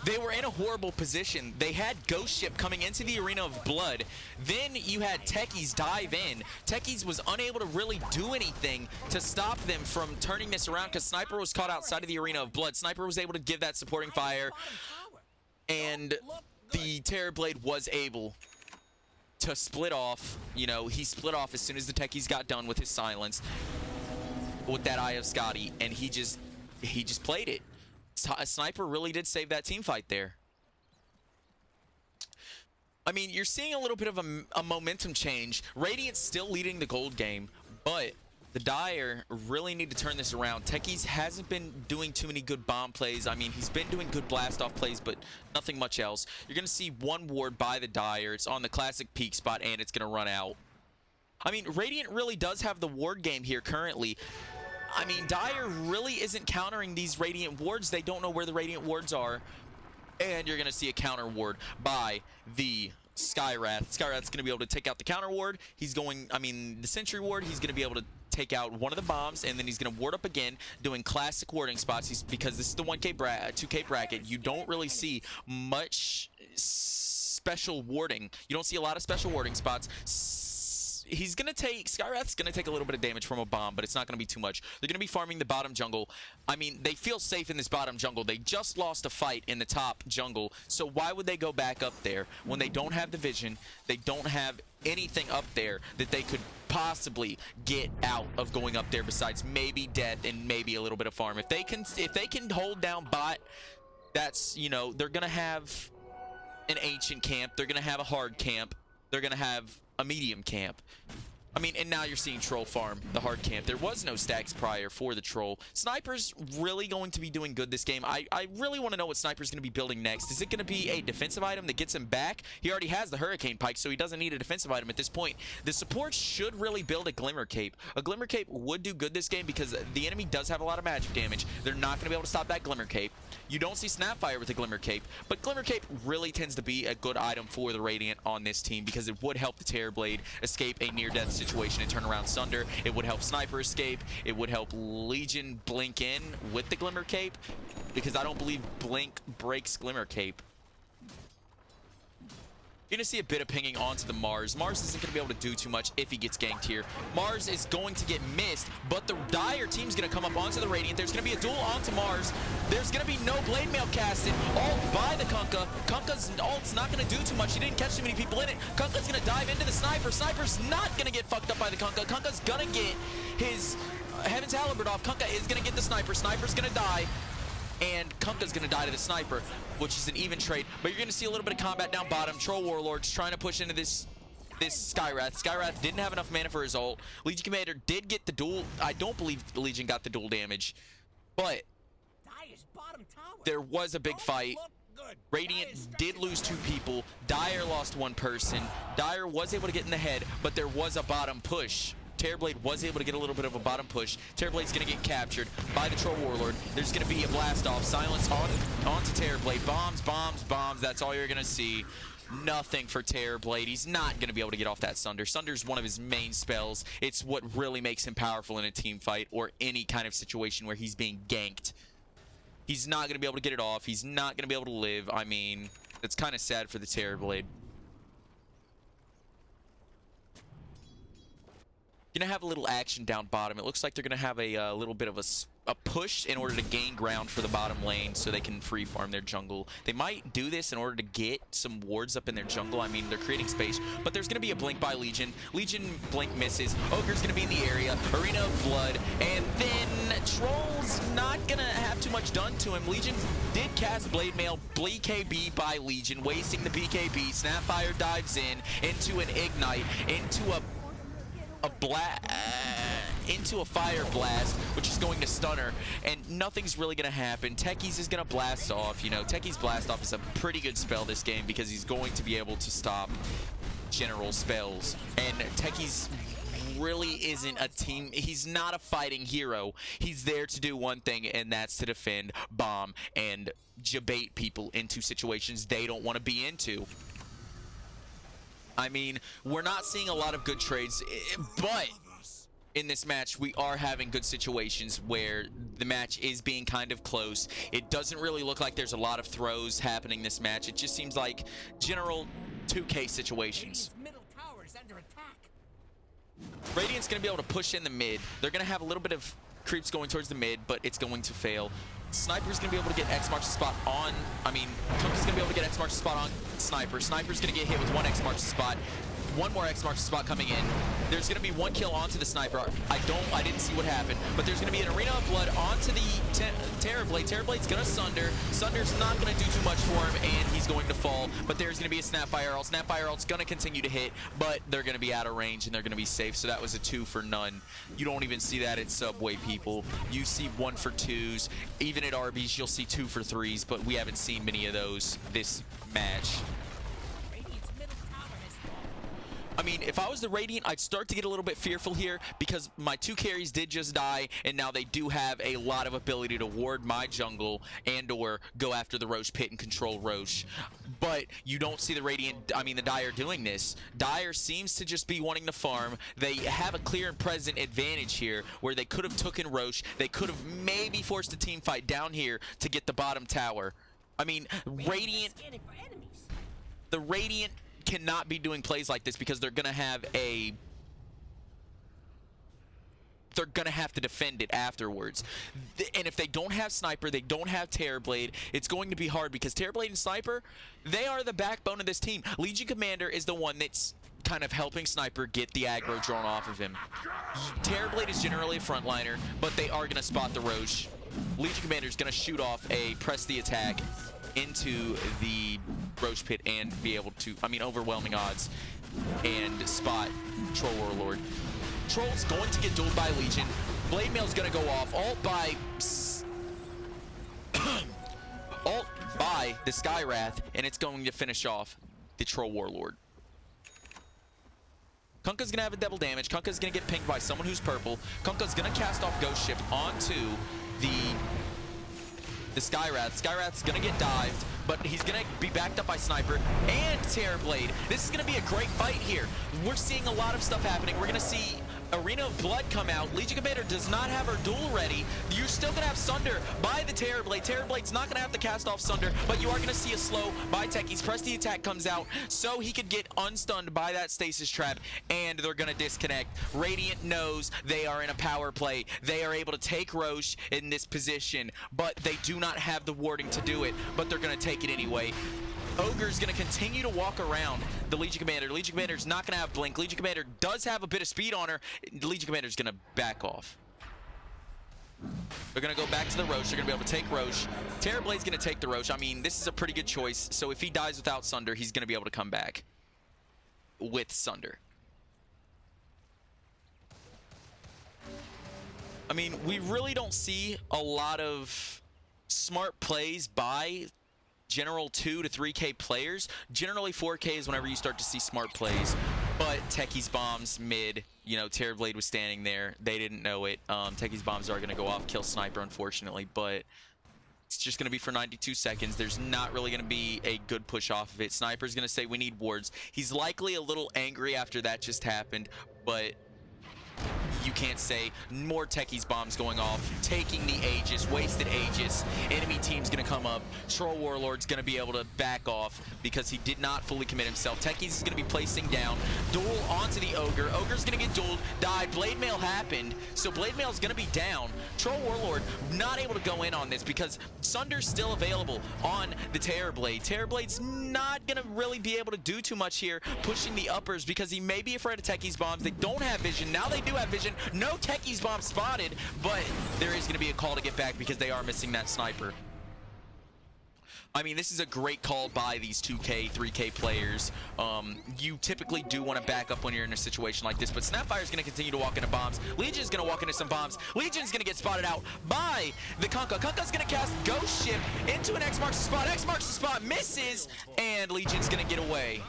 They were in a horrible position. They had Ghost Ship coming into the Arena of Blood. Then you had Techies dive in. Techies was unable to really do anything to stop them from turning this around because Sniper was caught outside of the Arena of Blood. Sniper was able to give that supporting fire, and the Terrorblade was able to split off. You know, he split off as soon as the Techies got done with his silence with that Eye of Scotty, and he just played it. Sniper really did save that team fight there. I mean, you're seeing a little bit of a momentum change. Radiant's still leading the gold game, but the Dire really need to turn this around. Techies hasn't been doing too many good bomb plays. I mean, he's been doing good blast off plays, but nothing much else. You're going to see one ward by the Dire. It's on the classic peak spot, and it's going to run out. I mean, Radiant really does have the ward game here currently. I mean, Dire really isn't countering these Radiant wards. They don't know where the Radiant wards are. And you're going to see a counter ward by the Skywrath. Skywrath's going to be able to take out the counter ward. He's going, I mean, the Sentry ward, he's going to be able to take out one of the bombs, and then he's going to ward up again, doing classic warding spots. Because this is the 2K bracket, you don't really see much special warding. You don't see a lot of special warding spots. Skywrath's gonna take a little bit of damage from a bomb, but it's not gonna be too much. They're gonna be farming the bottom jungle. I mean, they feel safe in this bottom jungle. They just lost a fight in the top jungle, so why would they go back up there when they don't have the vision? They don't have anything up there that they could possibly get out of going up there besides maybe death and maybe a little bit of farm. If they can hold down bot, that's, you know, they're gonna have an ancient camp. They're gonna have a hard camp. They're gonna have a medium camp. I mean, and now you're seeing Troll farm the hard camp. There was no stacks prior for the Troll. Sniper's really going to be doing good this game. I really want to know what Sniper's going to be building next. Is it going to be a defensive item that gets him back? He already has the Hurricane Pike, so he doesn't need a defensive item at this point. The support should really build a Glimmer Cape. A Glimmer Cape would do good this game because the enemy does have a lot of magic damage. They're not going to be able to stop that Glimmer Cape. You don't see Snapfire with a Glimmer Cape, but Glimmer Cape really tends to be a good item for the Radiant on this team because it would help the Terrorblade escape a near-death situation and turn around Sunder. It would help Sniper escape. It would help Legion blink in with the Glimmer Cape because I don't believe Blink breaks Glimmer Cape. You're going to see a bit of pinging onto the Mars. Mars isn't going to be able to do too much if he gets ganked here. Mars is going to get missed, but the Dire team's going to come up onto the Radiant. There's going to be a duel onto Mars. There's going to be no Blade Mail casted. Ult by the Kunkka. Kunkka's ult's not going to do too much. He didn't catch too many people in it. Kunkka's going to dive into the Sniper. Sniper's not going to get fucked up by the Kunkka. Kunkka's going to get his Heaven's Halberd off. Kunkka is going to get the Sniper. Sniper's going to die. And Kunkka's going to die to the Sniper, which is an even trade. But you're going to see a little bit of combat down bottom. Troll Warlord's trying to push into this Skywrath. Skywrath didn't have enough mana for his ult. Legion Commander did get the duel. I don't believe Legion got the duel damage. But there was a big fight. Radiant did lose 2 people. Dire lost 1 person. Dire was able to get in the head, but there was a bottom push. Terrorblade was able to get a little bit of a bottom push. Terrorblade's going to get captured by the Troll Warlord. There's going to be a blast off. Silence onto Terrorblade. Bombs, bombs, bombs. That's all you're going to see. Nothing for Terrorblade. He's not going to be able to get off that Sunder. Sunder's one of his main spells. It's what really makes him powerful in a team fight or any kind of situation where he's being ganked. He's not going to be able to get it off. He's not going to be able to live. I mean, it's kind of sad for the Terrorblade. Gonna have a little action down bottom. It looks like they're gonna have a little bit of a push in order to gain ground for the bottom lane so they can free farm their jungle. They might do this in order to get some wards up in their jungle. I mean, they're creating space, but there's gonna be a blink by Legion. Legion blink misses. Ogre's gonna be in the area. Arena of Blood, and then Troll's not gonna have too much done to him. Legion did cast Blade Mail. BKB by Legion, wasting the BKB. Snapfire dives into an Ignite, into into a Fire Blast, which is going to stun her, and nothing's really going to happen. Techies is going to blast off. You know, Techies Blast Off is a pretty good spell this game because he's going to be able to stop general spells. And Techies really isn't a team. He's not a fighting hero. He's there to do one thing, and that's to defend, bomb, and jabait people into situations they don't want to be into. I mean, we're not seeing a lot of good trades, but in this match, we are having good situations where the match is being kind of close. It doesn't really look like there's a lot of throws happening this match. It just seems like general 2K situations. Middle tower is under attack. Radiant's going to be able to push in the mid. They're going to have a little bit of creeps going towards the mid, but it's going to fail. Sniper's going to be able to get X marks the spot on, Kunkka's going to be able to get X marks the spot on Sniper. Sniper's going to get hit with one X marks the spot. One more X marks the spot coming in. There's going to be one kill onto the Sniper. I didn't see what happened, but there's going to be an Arena of Blood onto the Terrorblade. Terrorblade's going to Sunder. Sunder's not going to do too much for him, and he's going to fall, but there's going to be a Snapfire ult. Snapfire ult's going to continue to hit, but they're going to be out of range, and they're going to be safe, so that was a 2 for none. You don't even see that at Subway, people. You see 1 for 2s. Even at Arby's, you'll see 2 for 3s, but we haven't seen many of those this match. I mean, if I was the Radiant, I'd start to get a little bit fearful here because my 2 carries did just die, and now they do have a lot of ability to ward my jungle and or go after the Roche pit and control Roche. But you don't see the the Dire doing this. Dire seems to just be wanting to farm. They have a clear and present advantage here where they could have taken Roche. They could have maybe forced a team fight down here to get the bottom tower. I mean, the Radiant cannot be doing plays like this because they're gonna have to defend it afterwards. And if they don't have Sniper, they don't have Terrorblade, it's going to be hard because Terrorblade and Sniper, they are the backbone of this team. Legion Commander is the one that's kind of helping Sniper get the aggro drawn off of him. Terrorblade is generally a frontliner, but they are gonna spot the Roche. Legion Commander is gonna shoot off a press the attack into the Roche pit and be able to, overwhelming odds, and spot Troll Warlord. Troll's going to get dueled by Legion. Blade Mail's gonna go off. Ult by the Skywrath, and it's going to finish off the Troll Warlord. Kunkka's gonna have a double damage. Kunkka's gonna get pinged by someone who's purple. Kunkka's gonna cast off Ghost Shift onto the Skywrath. Skywrath's gonna get dived, but he's gonna be backed up by Sniper and Terrorblade. This is gonna be a great fight here. We're seeing a lot of stuff happening. We're gonna see Arena of Blood come out. Legion Commander does not have her duel ready. You're still gonna have Sunder by the Terrorblade. Terrorblade's not gonna have to cast off Sunder, but you are gonna see a slow by Techies. Press the attack comes out so he could get unstunned by that stasis trap, and they're gonna disconnect. Radiant knows they are in a power play. They are able to take Roche in this position, but they do not have the warding to do it, but they're gonna take it anyway. Ogre's going to continue to walk around the Legion Commander. Legion Commander's not going to have Blink. Legion Commander does have a bit of speed on her. The Legion Commander's going to back off. They're going to go back to the Roche. They're going to be able to take Roche. Terrorblade's going to take the Roche. I mean, this is a pretty good choice. So if he dies without Sunder, he's going to be able to come back with Sunder. I mean, we really don't see a lot of smart plays by general 2 to 3K players. Generally 4K is whenever you start to see smart plays, but Techies bombs mid, Terrorblade was standing there, they didn't know it. Techies bombs are going to go off, kill Sniper unfortunately, but it's just going to be for 92 seconds. There's not really going to be a good push off of it. Sniper's going to say we need wards. He's likely a little angry after that just happened, but you can't say. More Techies bombs going off, taking the Aegis, wasted Aegis. Enemy team's gonna come up. Troll Warlord's gonna be able to back off because he did not fully commit himself. Techies is gonna be placing down. Duel onto the Ogre. Ogre's gonna get dueled, died. Blade Mail happened, so Blade Mail's gonna be down. Troll Warlord not able to go in on this because Sunder's still available on the Terrorblade. Terrorblade's not gonna really be able to do too much here, pushing the uppers because he may be afraid of Techies bombs. They don't have vision. Now they do have vision. No Techies bomb spotted, but there is going to be a call to get back because they are missing that Sniper. I mean, this is a great call by these 2K, 3K players. You typically do want to back up when you're in a situation like this, but Snapfire's going to continue to walk into bombs. Legion's going to walk into some bombs. Legion's going to get spotted out by the Kunkka. Kunkka's going to cast Ghost Ship into an X marks the spot. X marks the spot, misses, and Legion's going to get away.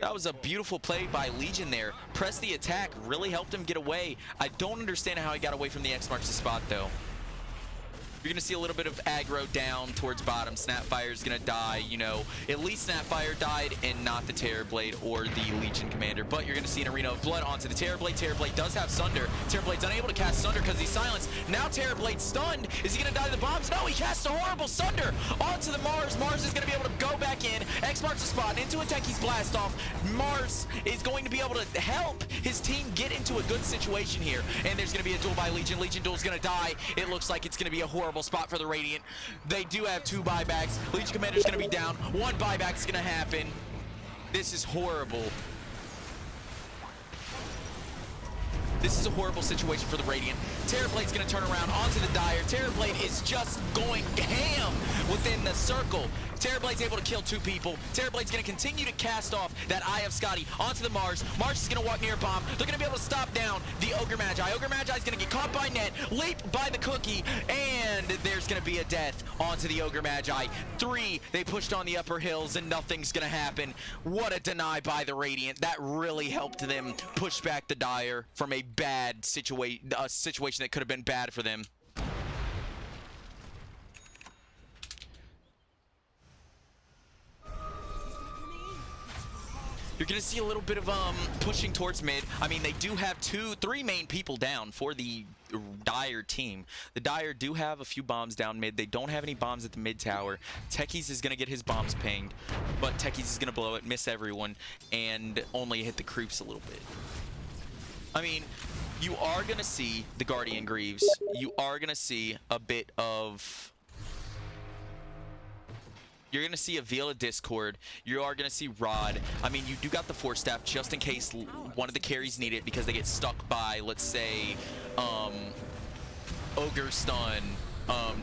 That was a beautiful play by Legion there. Press the attack, really helped him get away. I don't understand how he got away from the X marks the spot, though. You're going to see a little bit of aggro down towards bottom. Snapfire's going to die, you know. At least Snapfire died and not the Terrorblade or the Legion Commander. But you're going to see an Arena of Blood onto the Terrorblade. Terrorblade does have Sunder. Terrorblade's unable to cast Sunder because he's silenced. Now Terrorblade's stunned. Is he going to die to the bombs? No, he casts a horrible Sunder onto the Mars. Mars is going to be able to go back in. X marks the spot into a Techie's blast off. Mars is going to be able to help his team get into a good situation here. And there's going to be a duel by Legion. Legion duel's going to die. It looks like it's going to be a horrible spot for the Radiant. They do have 2 buybacks. Legion Commander's going to be down. 1 buyback is going to happen. This is horrible. This is a horrible situation for the Radiant. Terrorblade's going to turn around onto the Dire. Terrorblade is just going ham within the circle. Terrorblade's able to kill 2 people. Terrorblade's going to continue to cast off that Eye of Scotty onto the Mars. Mars is going to walk near a bomb. They're going to be able to stop down the Ogre Magi. Ogre Magi is going to get caught by net, leap by the Cookie, and there's going to be a death onto the Ogre Magi. 3, they pushed on the upper hills, and nothing's going to happen. What a deny by the Radiant. That really helped them push back the Dire from a bad situation, a situation that could have been bad for them. You're going to see a little bit of pushing towards mid. I mean, they do have 3 main people down for the Dire team. The Dire do have a few bombs down mid. They don't have any bombs at the mid tower. Techies is going to get his bombs pinged, but Techies is going to blow it, miss everyone, and only hit the creeps a little bit. I mean, you are going to see the Guardian Greaves. You are going to see a bit of... You're going to see a Veil of Discord. You are going to see Rod. I mean, you do got the Force Staff just in case one of the carries need it because they get stuck by, let's say, Ogre stun,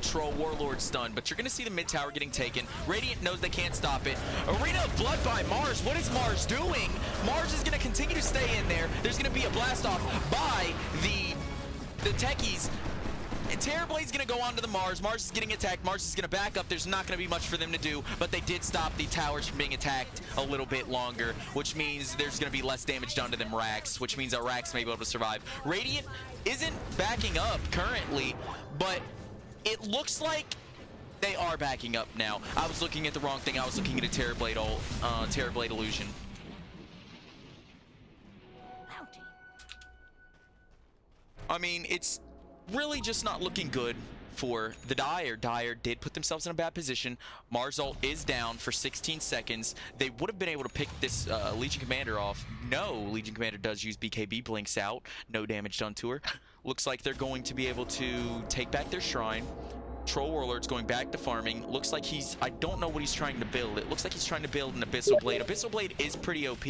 Troll Warlord stun. But you're going to see the mid tower getting taken. Radiant knows they can't stop it. Arena of Blood by Mars. What is Mars doing? Mars is going to continue to stay in there. There's going to be a blast off by the Techies. And Terrorblade's going to go onto the Mars. Mars is getting attacked. Mars is going to back up. There's not going to be much for them to do, but they did stop the towers from being attacked a little bit longer, which means there's going to be less damage done to them Rax, which means our Rax may be able to survive. Radiant isn't backing up currently, but it looks like they are backing up now. I was looking at the wrong thing. I was looking at a Terrorblade Terrorblade illusion. I mean, it's really just not looking good for the Dire. Dire did put themselves in a bad position. Mars ult is down for 16 seconds. They would have been able to pick this Legion Commander off. No, Legion Commander does use BKB, blinks out. No damage done to her. Looks like they're going to be able to take back their shrine. Troll Warlord's going back to farming. Looks like he's... I don't know what he's trying to build. It looks like he's trying to build an Abyssal Blade. Abyssal Blade is pretty OP.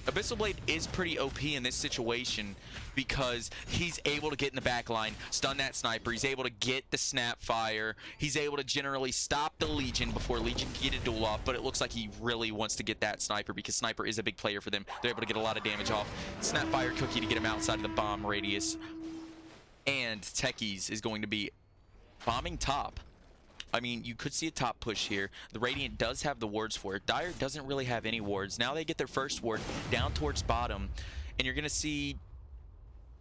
Abyssal Blade is pretty OP in this situation because he's able to get in the back line, stun that sniper, he's able to get the snap fire, he's able to generally stop the Legion before Legion can get a duel off, but it looks like he really wants to get that sniper because sniper is a big player for them. They're able to get a lot of damage off. Snap fire Cookie to get him outside of the bomb radius. And Techies is going to be bombing top. I mean, you could see a top push here. The Radiant does have the wards for it. Dire doesn't really have any wards. Now they get their first ward down towards bottom. And you're going to see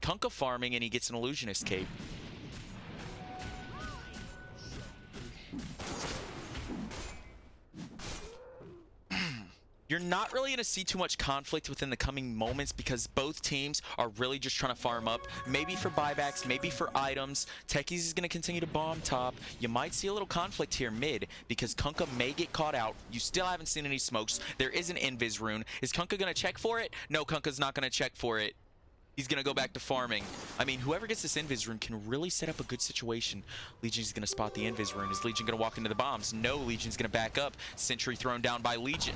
Kunkka farming, and he gets an Illusionist cape. You're not really going to see too much conflict within the coming moments because both teams are really just trying to farm up. Maybe for buybacks, maybe for items. Techies is going to continue to bomb top. You might see a little conflict here mid because Kunkka may get caught out. You still haven't seen any smokes. There is an Invis rune. Is Kunkka going to check for it? No, Kunkka's not going to check for it. He's going to go back to farming. I mean, whoever gets this Invis rune can really set up a good situation. Legion's going to spot the Invis rune. Is Legion going to walk into the bombs? No, Legion's going to back up. Sentry thrown down by Legion,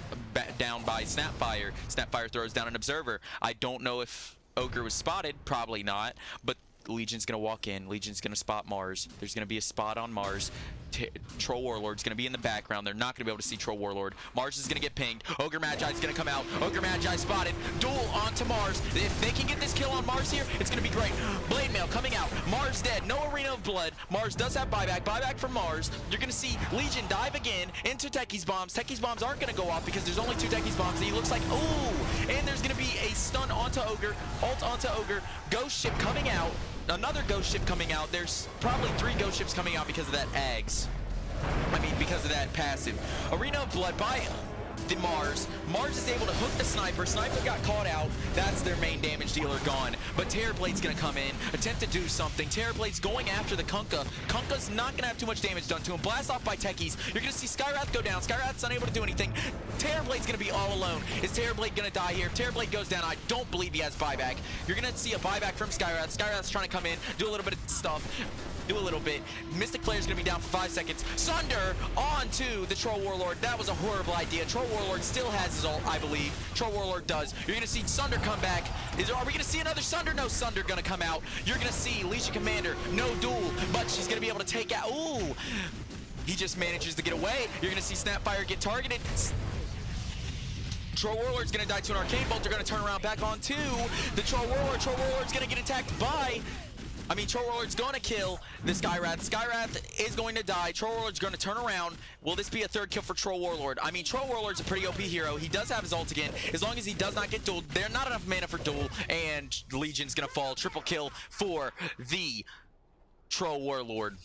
down by Snapfire. Snapfire throws down an Observer. I don't know if Ogre was spotted. Probably not. But Legion's gonna walk in. Legion's gonna spot Mars. There's gonna be a spot on Mars. Troll Warlord's gonna be in the background. They're not gonna be able to see Troll Warlord. Mars is gonna get pinged. Ogre Magi's gonna come out. Ogre Magi spotted. Duel onto Mars. If they can get this kill on Mars here, it's gonna be great. Blade Mail coming out. Mars dead. No Arena of Blood. Mars does have buyback. Buyback from Mars. You're gonna see Legion dive again into Techie's bombs. Techie's bombs aren't gonna go off because there's only 2 Techie's bombs. He looks like, ooh, and there's gonna be a stun onto Ogre. Ult onto Ogre. Ghost ship coming out. Another ghost ship coming out. There's probably 3 ghost ships coming out because of that because of that passive. Arena of Blood by the Mars. Mars is able to hook the Sniper. Sniper got caught out. That's their main damage dealer gone. But Terrorblade's gonna come in, attempt to do something. Terrorblade's going after the Kunkka. Kunkka's not gonna have too much damage done to him. Blast off by Techies. You're gonna see Skywrath go down. Skywrath's unable to do anything. Terrorblade's gonna be all alone. Is Terrorblade gonna die here? If Terrorblade goes down, I don't believe he has buyback. You're gonna see a buyback from Skywrath. Skywrath's trying to come in, do a little bit of stuff. Do a little bit. Mystic Flare's gonna be down for 5 seconds. Sunder onto the Troll Warlord. That was a horrible idea. Troll Warlord still has his ult, I believe. Troll Warlord does. You're gonna see Sunder come back. Are we gonna see another Sunder? No Sunder gonna come out. You're gonna see Legion Commander, no duel, but she's gonna be able to take out. Ooh, he just manages to get away. You're gonna see Snapfire get targeted. Troll Warlord's gonna die to an Arcane Bolt. They're gonna turn around back on to the Troll Warlord. Troll Warlord's gonna get attacked by. Troll Warlord's going to kill the Skywrath. Skywrath is going to die. Troll Warlord's going to turn around. Will this be a 3rd kill for Troll Warlord? Troll Warlord's a pretty OP hero. He does have his ult again. As long as he does not get dueled, there's not enough mana for duel, and Legion's going to fall. Triple kill for the Troll Warlord.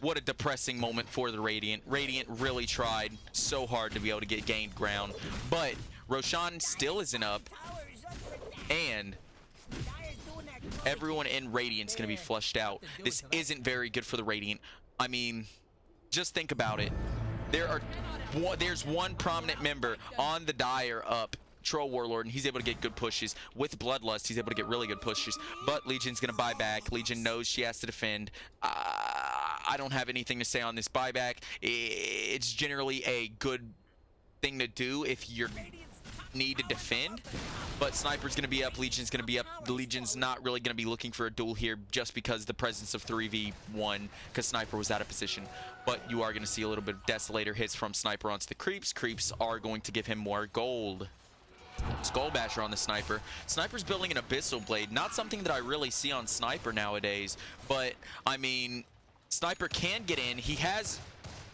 What a depressing moment for the Radiant. Radiant really tried so hard to be able to get gained ground, but Roshan still isn't up, and everyone in Radiant's going to be flushed out. This isn't very good for the Radiant. Just think about it. There's one prominent member on the Dire up, Troll Warlord, and he's able to get good pushes. With Bloodlust, he's able to get really good pushes, but Legion's going to buy back. Legion knows she has to defend. I don't have anything to say on this buyback. It's generally a good thing to do if you're need to defend, but Sniper's going to be up, Legion's going to be up. The Legion's not really going to be looking for a duel here just because the presence of 3v1, because Sniper was out of position. But you are going to see a little bit of Desolator hits from Sniper onto the Creeps. Creeps are going to give him more gold. Skull Basher on the Sniper. Sniper's building an Abyssal Blade, not something that I really see on Sniper nowadays, but Sniper can get in. He has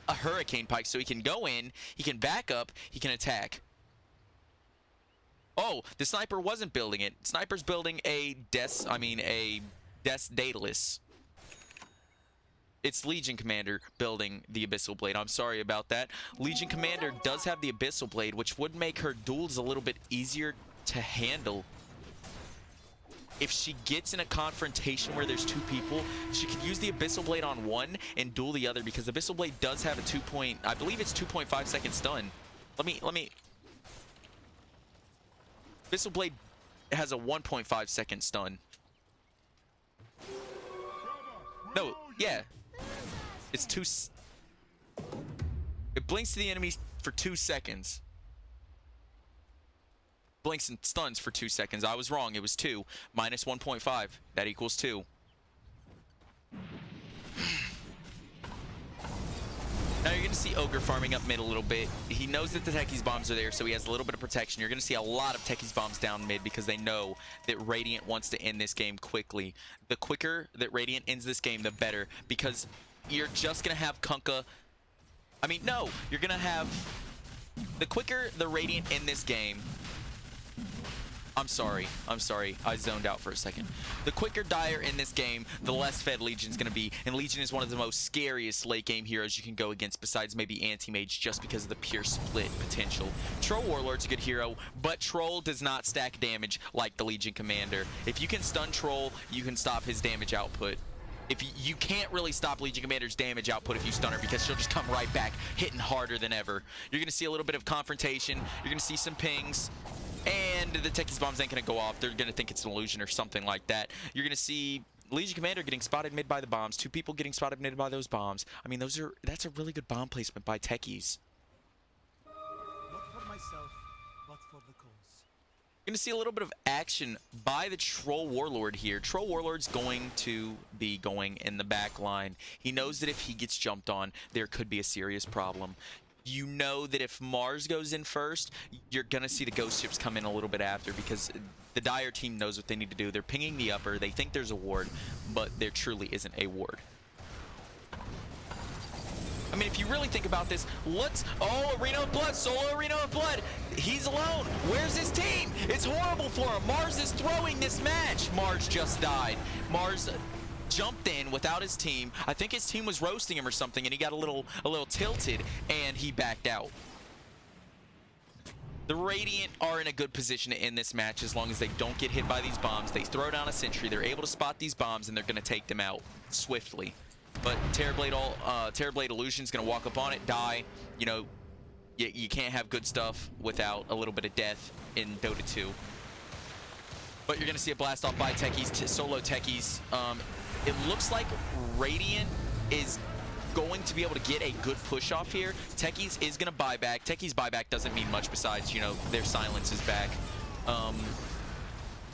a Hurricane Pike, so he can go in, he can back up, he can attack. Oh, the Sniper wasn't building it. Sniper's building a Daedalus. It's Legion Commander building the Abyssal Blade. I'm sorry about that. Legion Commander does have the Abyssal Blade, which would make her duels a little bit easier to handle. If she gets in a confrontation where there's 2 people, she could use the Abyssal Blade on one and duel the other, because the Abyssal Blade does have a I believe it's 2.5 second stun. Let me Abyssal Blade has a 1.5 second stun. No, yeah. It's it blinks to the enemies for 2 seconds. Blinks and stuns for 2 seconds. I was wrong. It was 2 minus 1.5. That equals 2. Now you're going to see Ogre farming up mid a little bit. He knows that the Techie's bombs are there, so he has a little bit of protection. You're going to see a lot of Techie's bombs down mid because they know that Radiant wants to end this game quickly. The quicker that Radiant ends this game, the better, because you're just going to have Kunkka. No, you're going to have... The quicker the Radiant end this game... I'm sorry. I zoned out for a second. The quicker Dire in this game, the less fed Legion's going to be. And Legion is one of the most scariest late game heroes you can go against, besides maybe Anti-Mage, just because of the pure split potential. Troll Warlord's a good hero, but Troll does not stack damage like the Legion Commander. If you can stun Troll, you can stop his damage output. If you can't really stop Legion Commander's damage output if you stun her, because she'll just come right back, hitting harder than ever. You're going to see a little bit of confrontation. You're going to see some pings. And the Techie's bombs ain't gonna go off. They're gonna think it's an illusion or something like that. You're gonna see Legion Commander getting spotted mid by the bombs. 2 people getting spotted mid by those bombs. That's a really good bomb placement by Techies. Not for myself, but for the cause. You're Going to see a little bit of action by the Troll Warlord here. Troll Warlord's going to be going in the back line. He knows that if he gets jumped on, there could be a serious problem. You know that if Mars goes in first, you're going to see the ghost ships come in a little bit after, because the Dire team knows what they need to do. They're pinging the upper. They think there's a ward, but there truly isn't a ward. I mean, if you really think about this, oh, Arena of Blood, solo Arena of Blood. He's alone. Where's his team? It's horrible for him. Mars is throwing this match. Mars just died. Mars jumped in without his team. I think his team was roasting him or something, and he got a little tilted, and he backed out. The Radiant are in a good position to end this match as long as they don't get hit by these bombs. They throw down a sentry. They're able to spot these bombs, and they're going to take them out swiftly. But Terrorblade Illusion's going to walk up on it, die. You know, you can't have good stuff without a little bit of death in Dota 2. But you're going to see a blast off by techies, solo techies. It looks like Radiant is going to be able to get a good push off here. Techies is going to buy back. Techies buyback doesn't mean much besides, you know, their silence is back.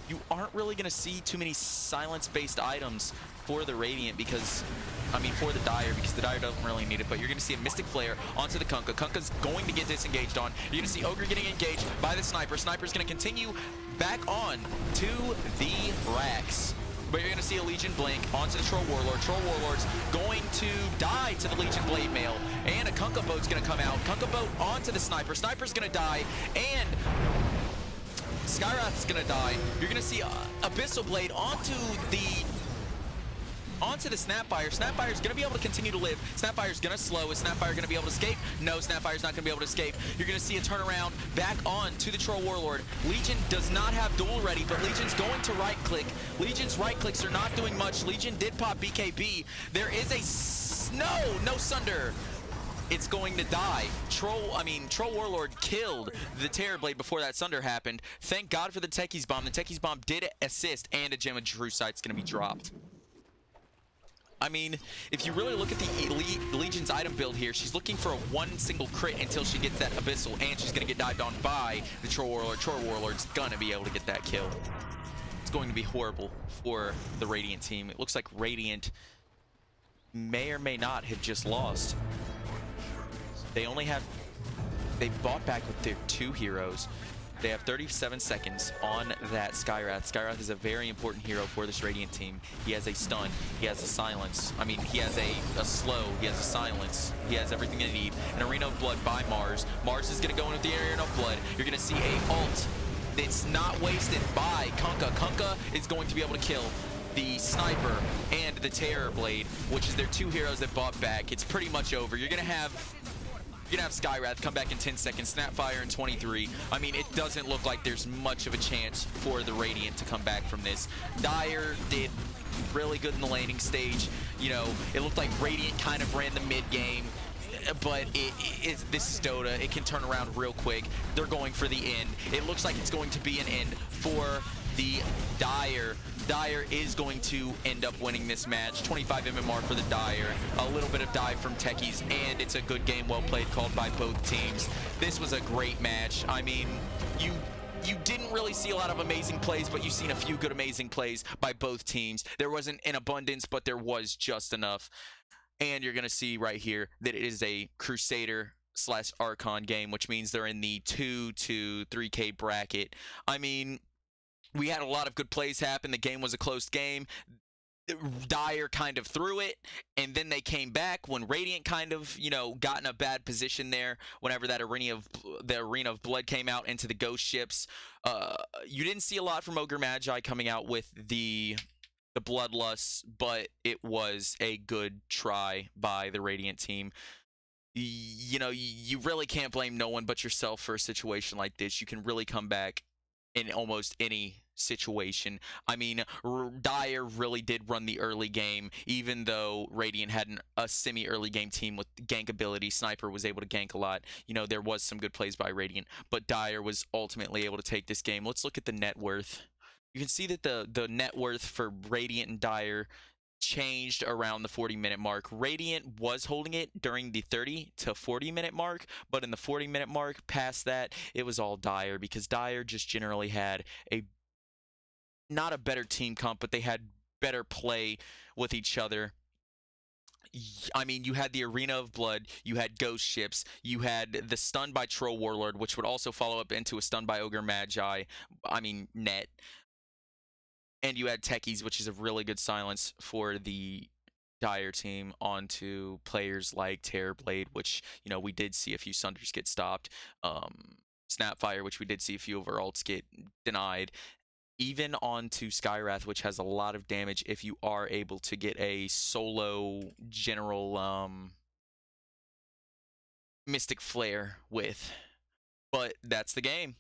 You aren't really going to see too many silence-based items for the Radiant because, I mean, for the Dire, because the Dire doesn't really need it, but you're going to see a Mystic Flare onto the Kunkka. Kunkka's going to get disengaged on. You're going to see Ogre getting engaged by the Sniper. Sniper's going to continue back on to the racks. But you're going to see a Legion blink onto the Troll Warlord. Troll Warlord's going to die to the Legion Blade Mail. And a Kunkka boat's going to come out. Kunkka boat onto the Sniper. Sniper's going to die. And Skyrath's going to die. You're going to see Abyssal Blade onto the Snapfire. Snapfire's going to be able to continue to live. Snapfire's going to slow. Is Snapfire going to be able to escape? No, Snapfire's not going to be able to escape. You're going to see a turnaround back on to the Troll Warlord. Legion does not have duel ready, but Legion's going to right-click. Legion's right-clicks are not doing much. Legion did pop BKB. There is a... No Sunder. It's going to die. Troll Warlord killed the Terrorblade before that Sunder happened. Thank God for the Techies Bomb. The Techies Bomb did assist, and a Gem of True Sight's going to be dropped. I mean, if you really look at the Legion's item build here, she's looking for a one single crit until she gets that Abyssal, and she's going to get dived on by the Troll Warlord. Troll Warlord's going to be able to get that kill. It's going to be horrible for the Radiant team. It looks like Radiant may or may not have just lost. They bought back with their 2 heroes. They have 37 seconds on that Skyrath. Skyrath is a very important hero for this Radiant team. He has a stun. He has a silence. I mean, he has a slow. He has a silence. He has everything they need. An Arena of Blood by Mars. Mars is going to go into the Arena of Blood. You're going to see a ult that's not wasted by Kunkka. Kunkka is going to be able to kill the Sniper and the Terrorblade, which is their 2 heroes that bought back. It's pretty much over. You're going to have Skyrath come back in 10 seconds, Snapfire in 23. I mean, it doesn't look like there's much of a chance for the Radiant to come back from this. Dire did really good in the laning stage. You know, it looked like Radiant kind of ran the mid game, but this is Dota. It can turn around real quick. They're going for the end. It looks like it's going to be an end for the Dire. Dire is going to end up winning this match. 25 MMR for the Dire. A little bit of dive from Techies, and it's a good game, well played, called by both teams. This was a great match. I mean, you didn't really see a lot of amazing plays, but you've seen a few good amazing plays by both teams. There wasn't an abundance, but there was just enough. And you're going to see right here that it is a Crusader / Archon game, which means they're in the 2 to 3K bracket. I mean, we had a lot of good plays happen. The game was a close game. Dire kind of threw it, and then they came back when Radiant kind of, you know, got in a bad position there whenever that Arena of Blood came out into the ghost ships. You didn't see a lot from Ogre Magi coming out with the Bloodlust, but it was a good try by the Radiant team. You know, you really can't blame no one but yourself for a situation like this. You can really come back in almost any situation. I mean, Dire really did run the early game, even though Radiant had a semi-early game team with gank ability. Sniper was able to gank a lot. You know, there was some good plays by Radiant, but Dire was ultimately able to take this game. Let's look at the net worth. You can see that the net worth for Radiant and Dire changed around the 40-minute mark. Radiant was holding it during the 30 to 40-minute mark, but in the 40-minute mark, past that, it was all Dire, because Dire just generally had a not a better team comp, but they had better play with each other. I mean, you had the Arena of Blood, you had Ghost Ships, you had the stun by Troll Warlord, which would also follow up into a stun by Ogre Magi, I mean, net. And you had Techies, which is a really good silence for the Dire team, onto players like Terrorblade, which, you know, we did see a few Sunders get stopped. Snapfire, which we did see a few of our ults get denied. Even onto Skywrath, which has a lot of damage if you are able to get a solo general Mystic Flare with. But that's the game.